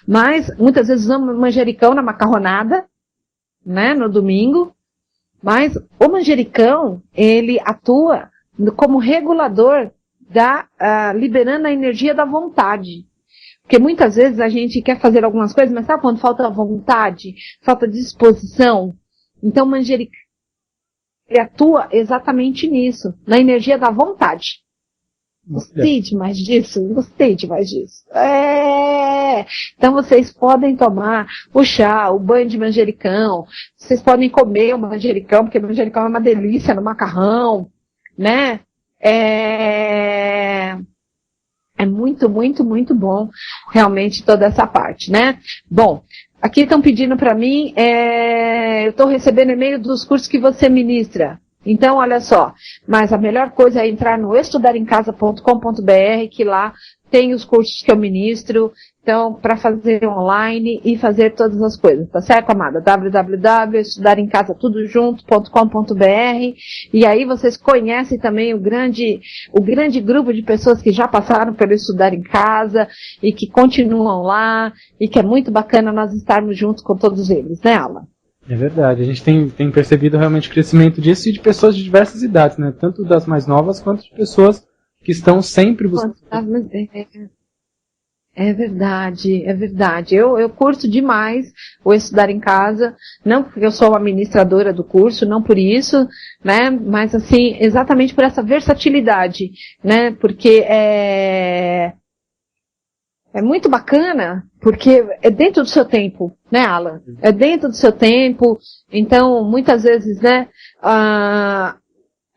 mas muitas vezes usamos manjericão na macarronada, né? No domingo. Mas o manjericão, ele atua como regulador liberando a energia da vontade. Porque muitas vezes a gente quer fazer algumas coisas, mas sabe quando falta vontade, falta disposição? Então o manjericão, ele atua exatamente nisso, na energia da vontade. Gostei demais disso. Então vocês podem tomar o chá, o banho de manjericão, vocês podem comer o manjericão, porque o manjericão é uma delícia no macarrão, né? É muito, muito, muito bom, realmente, toda essa parte, né? Bom, aqui estão pedindo para mim, eu estou recebendo e-mail dos cursos que você ministra. Então, olha só, mas a melhor coisa é entrar no estudaremcasa.com.br, que lá tem os cursos que eu ministro, Então, para fazer online e fazer todas as coisas, tá certo, amada? www.estudaremcasatudojunto.com.br. E aí vocês conhecem também o grande grupo de pessoas que já passaram pelo Estudar em Casa e que continuam lá, e que é muito bacana nós estarmos juntos com todos eles, né, Alan? É verdade, a gente tem percebido realmente o crescimento disso e de pessoas de diversas idades, né? Tanto das mais novas quanto de pessoas que estão sempre buscando. É verdade, é verdade. Eu curto demais o Estudar em Casa, não porque eu sou uma administradora do curso, não por isso, né, mas assim, exatamente por essa versatilidade, né, porque é muito bacana, porque é dentro do seu tempo, né, Alan? É dentro do seu tempo, então, muitas vezes, né,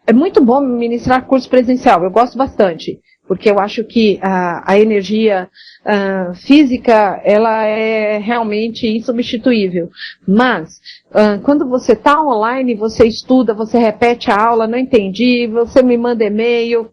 é muito bom ministrar curso presencial, eu gosto bastante, porque eu acho que a energia física, ela é realmente insubstituível. Mas, quando você está online, você estuda, você repete a aula, não entendi, você me manda e-mail,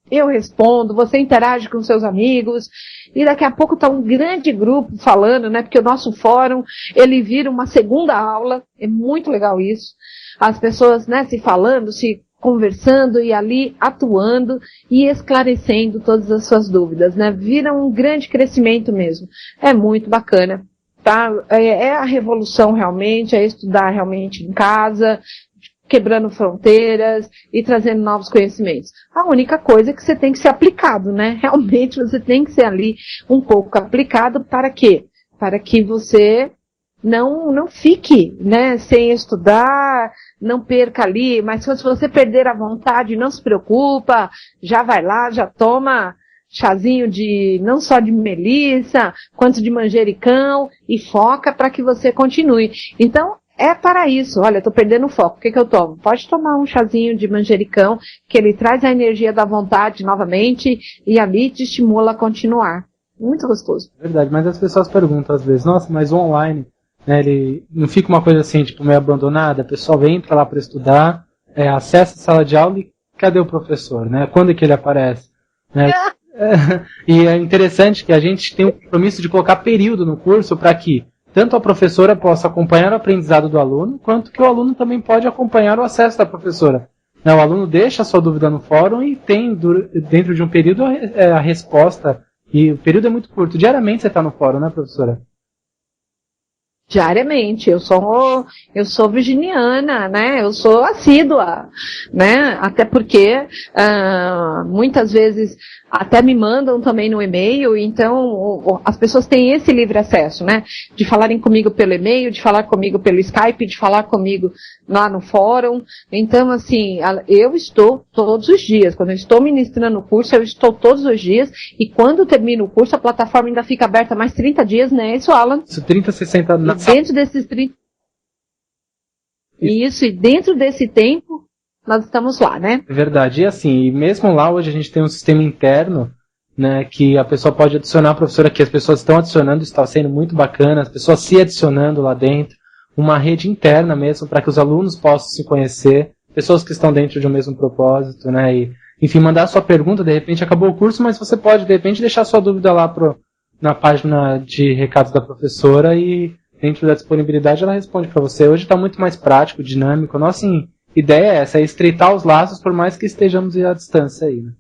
eu respondo, você interage com seus amigos, e daqui a pouco está um grande grupo falando, né, porque o nosso fórum, ele vira uma segunda aula, é muito legal isso. As pessoas, né, se falando, se conversando e ali atuando e esclarecendo todas as suas dúvidas, né? Vira um grande crescimento mesmo. É muito bacana, tá? É a revolução realmente, é estudar realmente em casa, quebrando fronteiras e trazendo novos conhecimentos. A única coisa é que você tem que ser aplicado, né? Realmente você tem que ser ali um pouco aplicado para quê? Para que você não fique, né, sem estudar, não perca ali, mas se você perder a vontade, não se preocupa, já vai lá, já toma chazinho não só de melissa, quanto de manjericão, e foca para que você continue. Então, é para isso. Olha, estou perdendo o foco. O que eu tomo? Pode tomar um chazinho de manjericão, que ele traz a energia da vontade novamente, e ali te estimula a continuar. Muito gostoso. Verdade, mas as pessoas perguntam às vezes, nossa, mas o online, né, ele não fica uma coisa assim, tipo, meio abandonada, a pessoa entra lá para estudar, acessa a sala de aula e cadê o professor, né? Quando é que ele aparece? Né? E é interessante que a gente tem o compromisso de colocar período no curso para que tanto a professora possa acompanhar o aprendizado do aluno, quanto que o aluno também pode acompanhar o acesso da professora. Né, o aluno deixa a sua dúvida no fórum e tem, dentro de um período, a resposta, e o período é muito curto. Diariamente você está no fórum, né, professora? Diariamente, eu sou virginiana, né, eu sou assídua, né, até porque muitas vezes até me mandam também no e-mail, então as pessoas têm esse livre acesso, né, de falarem comigo pelo e-mail, de falar comigo pelo Skype, de falar comigo lá no fórum. Então, assim, eu estou todos os dias, quando eu estou ministrando o curso, eu estou todos os dias, e quando termino o curso, a plataforma ainda fica aberta mais 30 dias, né, isso, Alan? Isso, 30, 60... Dentro desses 30... Isso, e dentro desse tempo, nós estamos lá, né? É verdade. E assim, e mesmo lá hoje a gente tem um sistema interno, né, que a pessoa pode adicionar a professora, que as pessoas estão adicionando, está sendo muito bacana, as pessoas se adicionando lá dentro, uma rede interna mesmo, para que os alunos possam se conhecer, pessoas que estão dentro de um mesmo propósito, né, e, enfim, mandar a sua pergunta, de repente acabou o curso, mas você pode, de repente, deixar sua dúvida lá na página de recados da professora e dentro da disponibilidade ela responde para você. Hoje está muito mais prático, dinâmico. Nossa ideia é essa, é estreitar os laços por mais que estejamos à distância aí, né?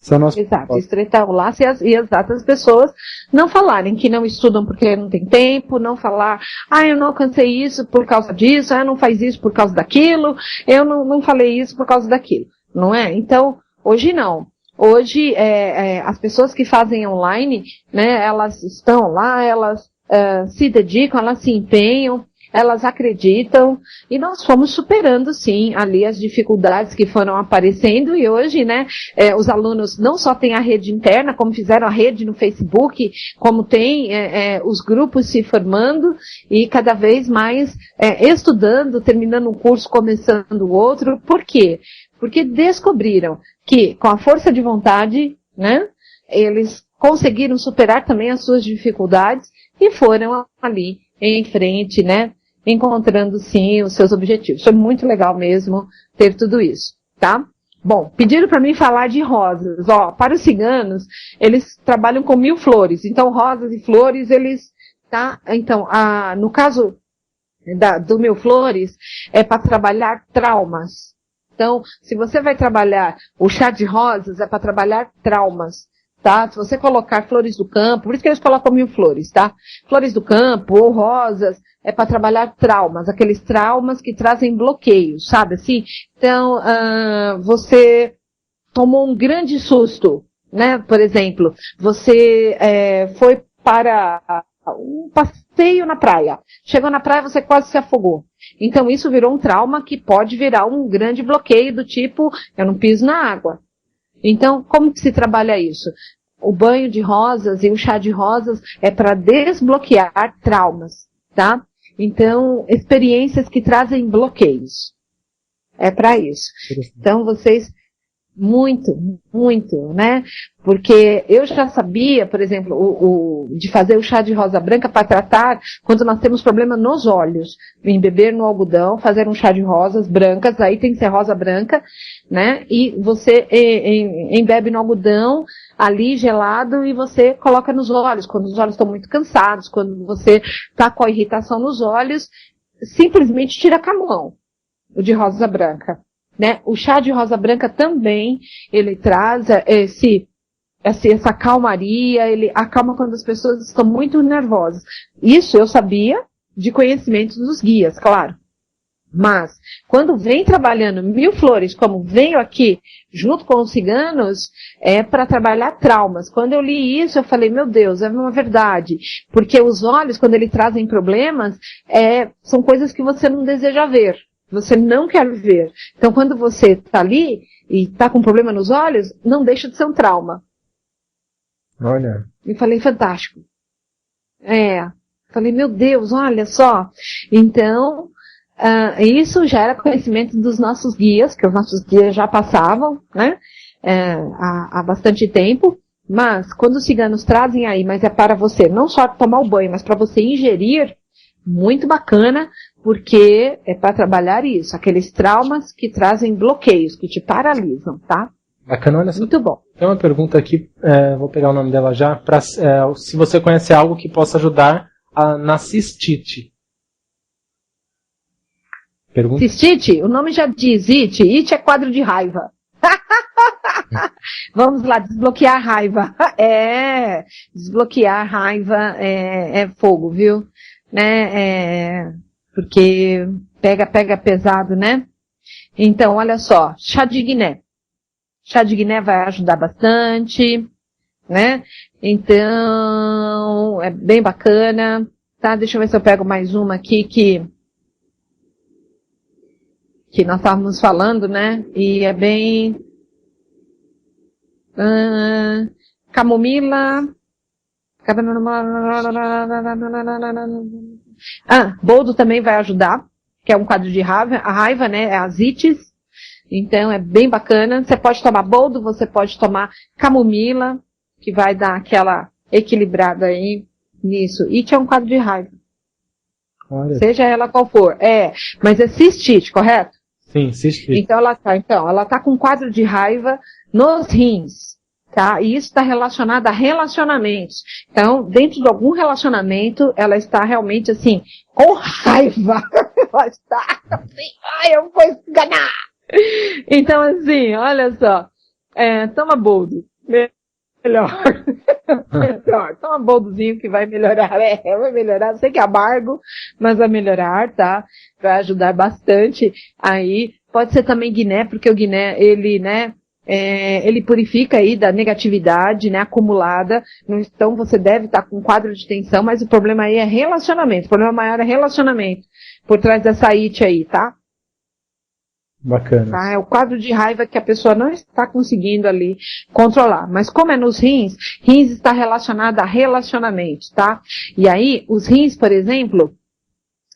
Esse é o nosso Exato, propósito. estreitar o laço e as outras pessoas não falarem que não estudam porque não tem tempo, não falar, eu não alcancei isso por causa disso, não faz isso por causa daquilo, eu não falei isso por causa daquilo, não é? Então, hoje não. Hoje, as pessoas que fazem online, né, elas estão lá, elas se dedicam, elas se empenham, elas acreditam, e nós fomos superando, sim, ali as dificuldades que foram aparecendo, e hoje, né, os alunos não só têm a rede interna, como fizeram a rede no Facebook, como tem os grupos se formando, e cada vez mais estudando, terminando um curso, começando o outro. Por quê? Porque descobriram que, com a força de vontade, né, eles conseguiram superar também as suas dificuldades, e foram ali em frente, né, encontrando sim os seus objetivos. Foi muito legal mesmo ter tudo isso, tá? Bom, pediram para mim falar de rosas. Ó, para os ciganos, eles trabalham com 1000 flores. Então, rosas e flores, eles, tá? Então, no caso do 1000 flores, é para trabalhar traumas. Então, se você vai trabalhar o chá de rosas, é para trabalhar traumas, tá? Se você colocar flores do campo, por isso que eles colocam 1000 flores, tá? Flores do campo ou rosas, é para trabalhar traumas, aqueles traumas que trazem bloqueios, sabe assim? Então, você tomou um grande susto, né? Por exemplo, você foi para um passeio na praia. Chegou na praia, você quase se afogou. Então, isso virou um trauma que pode virar um grande bloqueio do tipo, eu não piso na água. Então, como que se trabalha isso? O banho de rosas e o chá de rosas é para desbloquear traumas, tá? Então, experiências que trazem bloqueios. É para isso. Então, vocês, muito, né? Porque eu já sabia, por exemplo, de fazer o chá de rosa branca para tratar quando nós temos problema nos olhos. Embeber no algodão, fazer um chá de rosas brancas, aí tem que ser rosa branca, né? E você embebe no algodão, ali gelado, e você coloca nos olhos, quando os olhos estão muito cansados, quando você está com a irritação nos olhos, simplesmente tira com a mão, o de rosa branca, né? O chá de rosa branca também, ele traz essa calmaria, ele acalma quando as pessoas estão muito nervosas. Isso eu sabia de conhecimentos dos guias, claro. Mas, quando vem trabalhando 1000 flores, como venho aqui, junto com os ciganos, é para trabalhar traumas. Quando eu li isso, eu falei, meu Deus, é uma verdade. Porque os olhos, quando eles trazem problemas, são coisas que você não deseja ver. Você não quer ver. Então, quando você está ali e está com problema nos olhos, não deixa de ser um trauma. Olha. E falei, fantástico. Falei, meu Deus, olha só. Então, isso já era conhecimento dos nossos guias, que os nossos guias já passavam, né, há bastante tempo, mas quando os ciganos trazem aí, mas é para você não só tomar o banho, mas para você ingerir, muito bacana, porque é para trabalhar isso, aqueles traumas que trazem bloqueios, que te paralisam, tá? Bacana, olha só. Muito bom. Tem uma pergunta aqui, vou pegar o nome dela já, se você conhece algo que possa ajudar na cistite. Pergunta? Cistite? O nome já diz, it é quadro de raiva. Vamos lá, desbloquear a raiva. Desbloquear a raiva é fogo, viu? Né? Porque pega pesado, né? Então, olha só, chá de Guiné. Chá de Guiné vai ajudar bastante, né? Então, é bem bacana, tá? Deixa eu ver se eu pego mais uma aqui que nós estávamos falando, né? E é bem... camomila... boldo também vai ajudar, que é um quadro de raiva, a raiva, né? É as ites. Então, é bem bacana. Você pode tomar boldo, você pode tomar camomila, que vai dar aquela equilibrada aí nisso. It é um quadro de raiva. Olha. Seja ela qual for. Mas é cistite, correto? Sim, cistite. Então ela tá com um quadro de raiva nos rins, tá? E isso está relacionado a relacionamentos. Então, dentro de algum relacionamento, ela está realmente assim, com raiva. Ela está assim, eu vou enganar. Então, assim, olha só, toma boldo. Melhor. Toma boldozinho que vai melhorar. Vai melhorar. Sei que é amargo, mas vai melhorar, tá? Vai ajudar bastante. Aí, pode ser também Guiné, porque o Guiné, ele, né, ele purifica aí da negatividade, né, acumulada. Então, você deve estar com um quadro de tensão, mas o problema aí é relacionamento. O problema maior é relacionamento. Por trás dessa it aí, tá? Bacana. Tá? É o quadro de raiva que a pessoa não está conseguindo ali controlar. Mas como é nos rins está relacionado a relacionamentos, tá? E aí, os rins, por exemplo,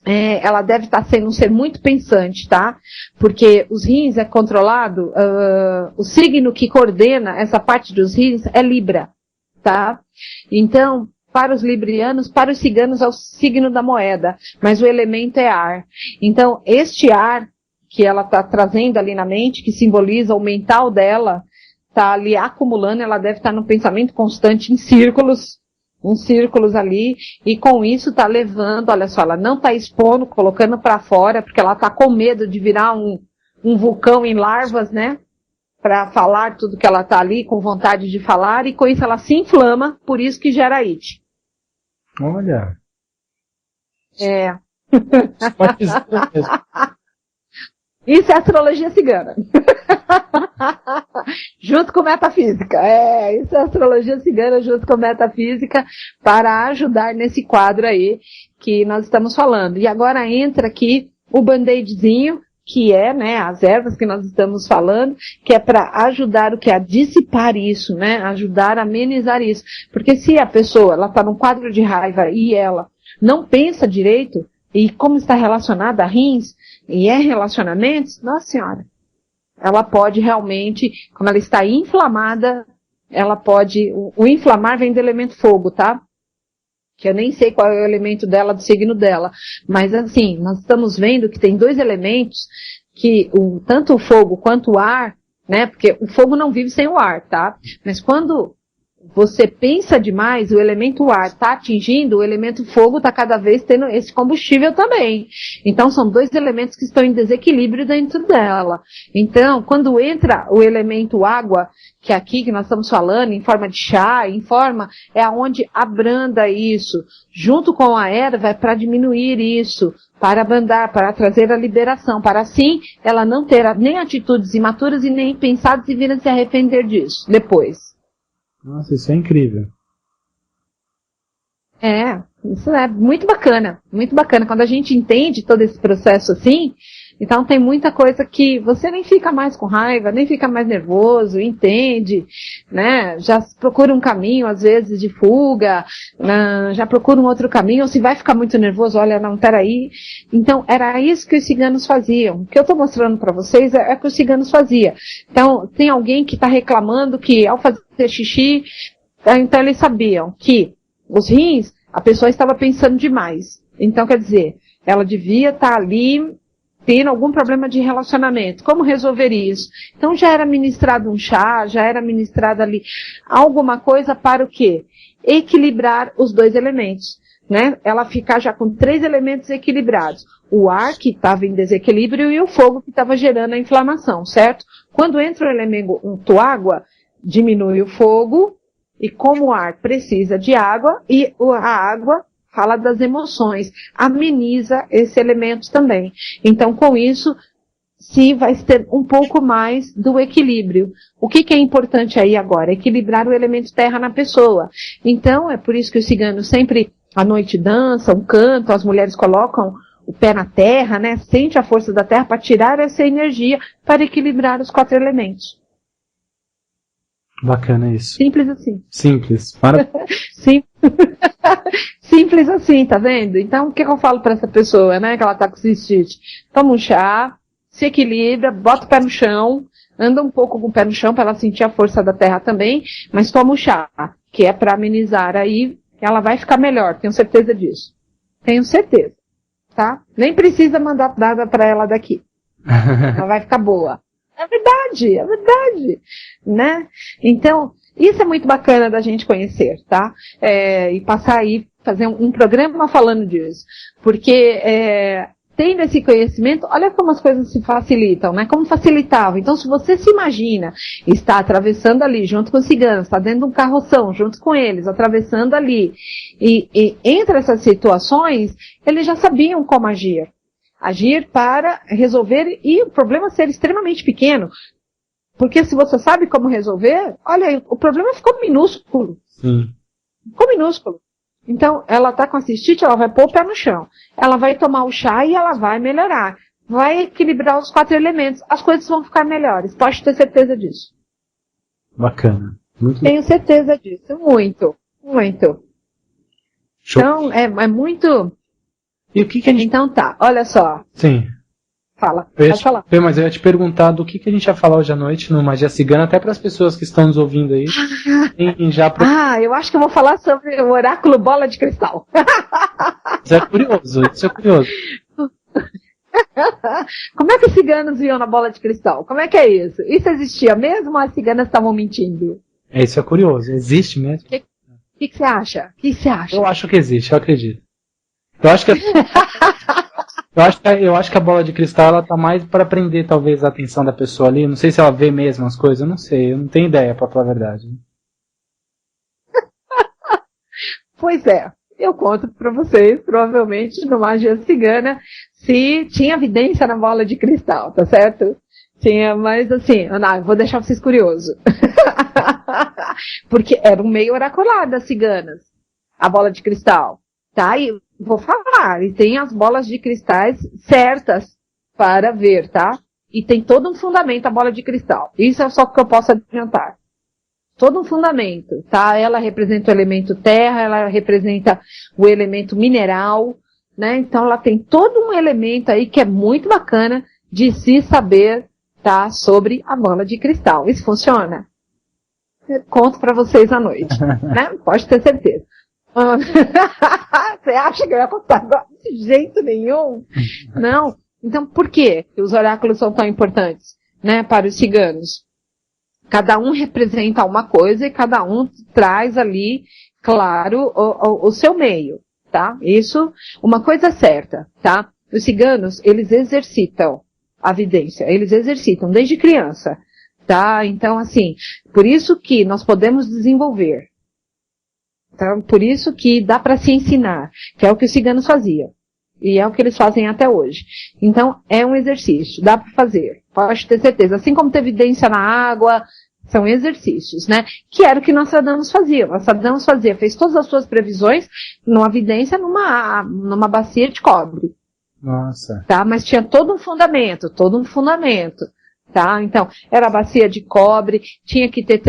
ela deve estar sendo um ser muito pensante, tá? Porque os rins é controlado, o signo que coordena essa parte dos rins é Libra, tá? Então, para os librianos, para os ciganos é o signo da moeda, mas o elemento é ar. Então, este ar que ela está trazendo ali na mente, que simboliza o mental dela, está ali acumulando, ela deve estar no pensamento constante em círculos ali, e com isso está levando, olha só, ela não está expondo, colocando para fora, porque ela está com medo de virar um vulcão em larvas, né? Para falar tudo que ela está ali, com vontade de falar, e com isso ela se inflama, por isso que gera it. Olha. Isso é astrologia cigana. Junto com metafísica. Isso é astrologia cigana junto com metafísica para ajudar nesse quadro aí que nós estamos falando. E agora entra aqui o band-aidzinho, que é, né, as ervas que nós estamos falando, que é para ajudar o que? A dissipar isso, né? Ajudar a amenizar isso. Porque se a pessoa, ela está num quadro de raiva e ela não pensa direito, e como está relacionada a rins, e relacionamentos, nossa senhora, ela pode realmente, como ela está inflamada, ela pode, o inflamar vem do elemento fogo, tá? Que eu nem sei qual é o elemento dela, do signo dela, mas assim, nós estamos vendo que tem 2 elementos, que tanto o fogo quanto o ar, né, porque o fogo não vive sem o ar, tá? Mas quando você pensa demais, o elemento ar está atingindo, o elemento fogo está cada vez tendo esse combustível também. Então, são 2 elementos que estão em desequilíbrio dentro dela. Então, quando entra o elemento água, que é aqui que nós estamos falando, em forma de chá, é aonde abranda isso. Junto com a erva, é para diminuir isso, para abrandar, para trazer a liberação, para assim ela não ter nem atitudes imaturas e nem pensadas e vir a se arrepender disso depois. Nossa, isso é incrível. Isso é muito bacana, muito bacana. Quando a gente entende todo esse processo assim, então tem muita coisa que você nem fica mais com raiva, nem fica mais nervoso, entende, né? Já procura um caminho, às vezes, de fuga, já procura um outro caminho, ou se vai ficar muito nervoso, olha, não, peraí. Então, era isso que os ciganos faziam. O que eu estou mostrando para vocês é o que os ciganos faziam. Então, tem alguém que está reclamando que ao fazer xixi, então eles sabiam que os rins, a pessoa estava pensando demais. Então, quer dizer, ela devia estar ali tendo algum problema de relacionamento. Como resolver isso? Então, já era ministrado um chá, já era ministrado ali alguma coisa para o quê? Equilibrar os 2 elementos, né? Ela ficar já com 3 elementos equilibrados. O ar que estava em desequilíbrio e o fogo que estava gerando a inflamação, certo? Quando entra o elemento água, diminui o fogo, e como o ar precisa de água, e a água fala das emoções, ameniza esses elementos também. Então, com isso, se vai ter um pouco mais do equilíbrio. O que é importante aí agora? Equilibrar o elemento terra na pessoa. Então, é por isso que os ciganos sempre, à noite, dançam, cantam, as mulheres colocam o pé na terra, né? Sente a força da terra para tirar essa energia, para equilibrar os 4 elementos. Bacana isso. Simples assim. Simples. Simples assim, tá vendo? Então, o que eu falo para essa pessoa, né? Que ela tá com cistite? Toma um chá, se equilibra, bota o pé no chão, anda um pouco com o pé no chão para ela sentir a força da terra também, mas toma o chá, que é para amenizar aí, ela vai ficar melhor, tenho certeza disso. Tenho certeza, tá? Nem precisa mandar nada para ela daqui. Ela vai ficar boa. É verdade, né? Então, isso é muito bacana da gente conhecer, tá? E passar aí, fazer um programa falando disso. Porque, tendo esse conhecimento, olha como as coisas se facilitam, né? Como facilitava. Então, se você se imagina, está atravessando ali, junto com os ciganos, está dentro de um carroção, junto com eles, atravessando ali, e entre essas situações, eles já sabiam como agir. Agir para resolver, e o problema ser extremamente pequeno. Porque se você sabe como resolver, olha aí, o problema ficou minúsculo. Sim. Ficou minúsculo. Então, ela está com a cistite, ela vai pôr o pé no chão. Ela vai tomar o chá e ela vai melhorar. Vai equilibrar os 4 elementos. As coisas vão ficar melhores. Pode ter certeza disso. Bacana. Muito. Tenho certeza disso. Muito. Show. Então, é muito... E o que a gente... Então tá, olha só. Sim. Fala, pode falar. Mas eu ia te perguntar do que a gente ia falar hoje à noite no Magia Cigana, até para as pessoas que estão nos ouvindo aí. Eu acho que eu vou falar sobre o oráculo bola de cristal. Isso é curioso. Como é que os ciganos viam na bola de cristal? Como é que é isso? Isso existia mesmo ou as ciganas estavam mentindo? Isso é curioso. Existe mesmo? O que você acha? O que você acha? Eu acho que existe, eu acredito. Eu acho que eu acho que a bola de cristal ela tá mais para prender talvez a atenção da pessoa ali. Não sei se ela vê mesmo as coisas, eu não sei, eu não tenho ideia, pra falar a verdade. Pois é, eu conto pra vocês, provavelmente no Magia Cigana, se tinha evidência na bola de cristal, tá certo? Tinha, mas assim, não, eu vou deixar vocês curiosos. Porque era um meio oracular das ciganas, a bola de cristal, tá? E vou falar, e tem as bolas de cristais certas para ver, tá? E tem todo um fundamento a bola de cristal. Isso é só o que eu posso adiantar. Todo um fundamento, tá? Ela representa o elemento terra, ela representa o elemento mineral, né? Então ela tem todo um elemento aí que é muito bacana de se saber, tá? Sobre a bola de cristal. Isso funciona? Eu conto pra vocês à noite, né? Pode ter certeza. Você acha que eu ia contar agora? De jeito nenhum? Não. Então, por que os oráculos são tão importantes, né, para os ciganos? Cada um representa uma coisa e cada um traz ali, claro, o seu meio, tá? Isso, uma coisa certa, tá? Os ciganos, eles exercitam a vidência, eles exercitam desde criança, tá? Então, assim, por isso que nós podemos desenvolver. Então, por isso que dá para se ensinar, que é o que os ciganos faziam. E é o que eles fazem até hoje. Então, é um exercício, dá para fazer. Pode ter certeza. Assim como ter evidência na água, são exercícios, né? Que era o que Nostradamus fazia. Nostradamus fez todas as suas previsões numa evidência numa bacia de cobre. Nossa. Tá? Mas tinha todo um fundamento, tá? Então, era a bacia de cobre, tinha que ter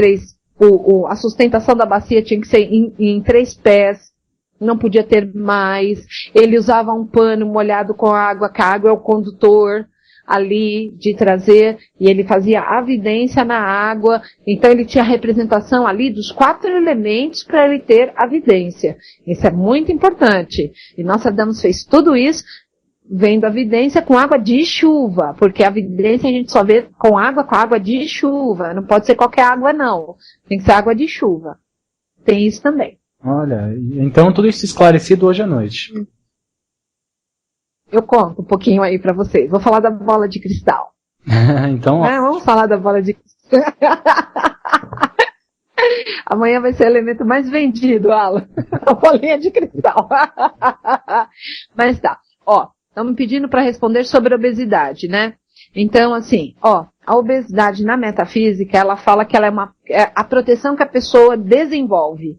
a sustentação da bacia tinha que ser em 3 pés, não podia ter mais. Ele usava um pano molhado com água, que a água é o condutor ali de trazer, e ele fazia a vidência na água, então ele tinha a representação ali dos 4 elementos para ele ter a vidência. Isso é muito importante. E Nostradamus fez tudo isso vendo a vidência com água de chuva, porque a vidência a gente só vê com água de chuva. Não pode ser qualquer água, não. Tem que ser água de chuva. Tem isso também. Olha, então tudo isso esclarecido hoje à noite. Eu conto um pouquinho aí pra vocês. Vou falar da bola de cristal. Então, vamos falar da bola de cristal. Amanhã vai ser o elemento mais vendido, Alan. A bolinha de cristal. Mas tá. Ó, estão me pedindo para responder sobre a obesidade, né? Então, assim, ó, a obesidade na metafísica, ela fala que ela é a proteção que a pessoa desenvolve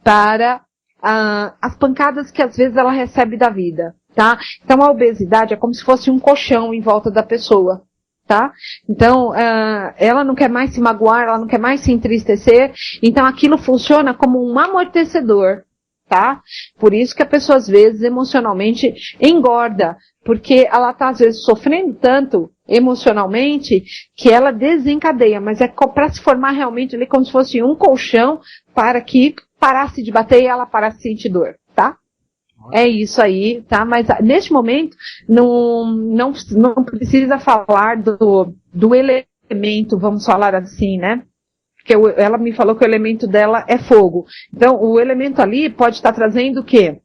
para as pancadas que às vezes ela recebe da vida, tá? Então a obesidade é como se fosse um colchão em volta da pessoa, tá? Então, ela não quer mais se magoar, ela não quer mais se entristecer, então aquilo funciona como um amortecedor, tá? Por isso que a pessoa às vezes emocionalmente engorda, porque ela tá às vezes sofrendo tanto emocionalmente que ela desencadeia, mas é para se formar realmente ali como se fosse um colchão para que parasse de bater e ela parasse de sentir dor, tá? É isso aí, tá? Mas neste momento não precisa falar do elemento, vamos falar assim, né? Porque ela me falou que o elemento dela é fogo. Então, o elemento ali pode estar trazendo o quê?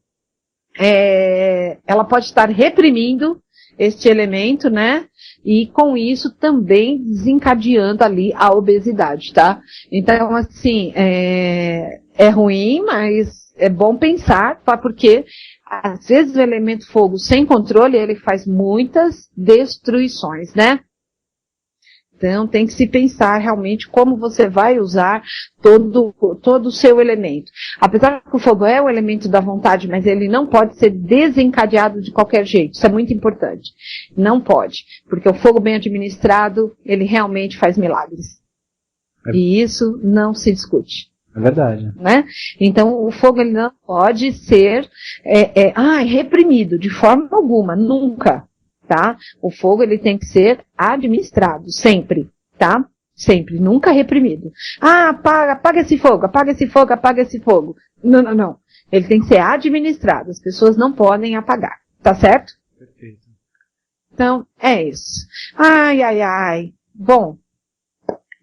Ela pode estar reprimindo este elemento, né? E com isso também desencadeando ali a obesidade, tá? Então, assim, é ruim, mas é bom pensar, tá? Porque às vezes o elemento fogo sem controle, ele faz muitas destruições, né? Então, tem que se pensar realmente como você vai usar todo o seu elemento. Apesar que o fogo é o elemento da vontade, mas ele não pode ser desencadeado de qualquer jeito. Isso é muito importante. Não pode. Porque o fogo bem administrado, ele realmente faz milagres. E isso não se discute. É verdade. Né? Então, o fogo ele não pode ser reprimido de forma alguma, nunca. Tá? O fogo ele tem que ser administrado, sempre, tá? Sempre, nunca reprimido. Apaga esse fogo, apaga esse fogo, apaga esse fogo. Não. Ele tem que ser administrado, as pessoas não podem apagar, tá certo? Perfeito. Então, é isso. Ai. Bom,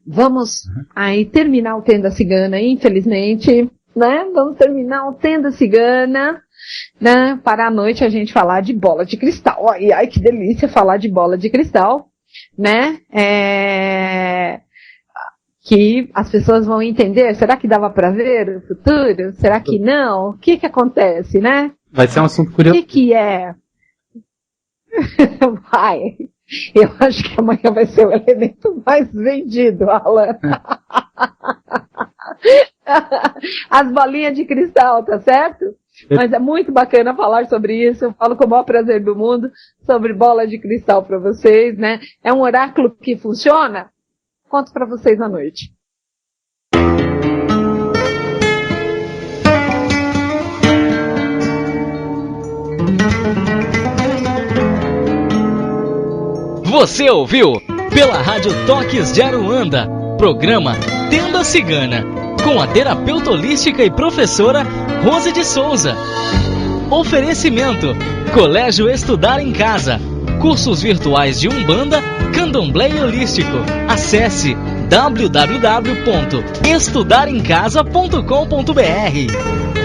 vamos aí terminar o Tenda Cigana, infelizmente, né? Vamos terminar o Tenda Cigana, né? Para a noite a gente falar de bola de cristal. Ai, que delícia falar de bola de cristal, né? Que as pessoas vão entender. Será que dava para ver o futuro? Será que não? O que acontece, né? Vai ser um assunto curioso. O que é? Vai. Eu acho que amanhã vai ser o elemento mais vendido, Alan. As bolinhas de cristal, tá certo? Mas é muito bacana falar sobre isso. Eu falo com o maior prazer do mundo sobre bola de cristal para vocês, né? É um oráculo que funciona? Conto para vocês à noite. Você ouviu pela Rádio Toques de Aruanda, programa Tenda Cigana, com a terapeuta holística e professora Rose de Souza. Oferecimento: Colégio Estudar em Casa, cursos virtuais de Umbanda, Candomblé e Holístico. Acesse www.estudaremcasa.com.br.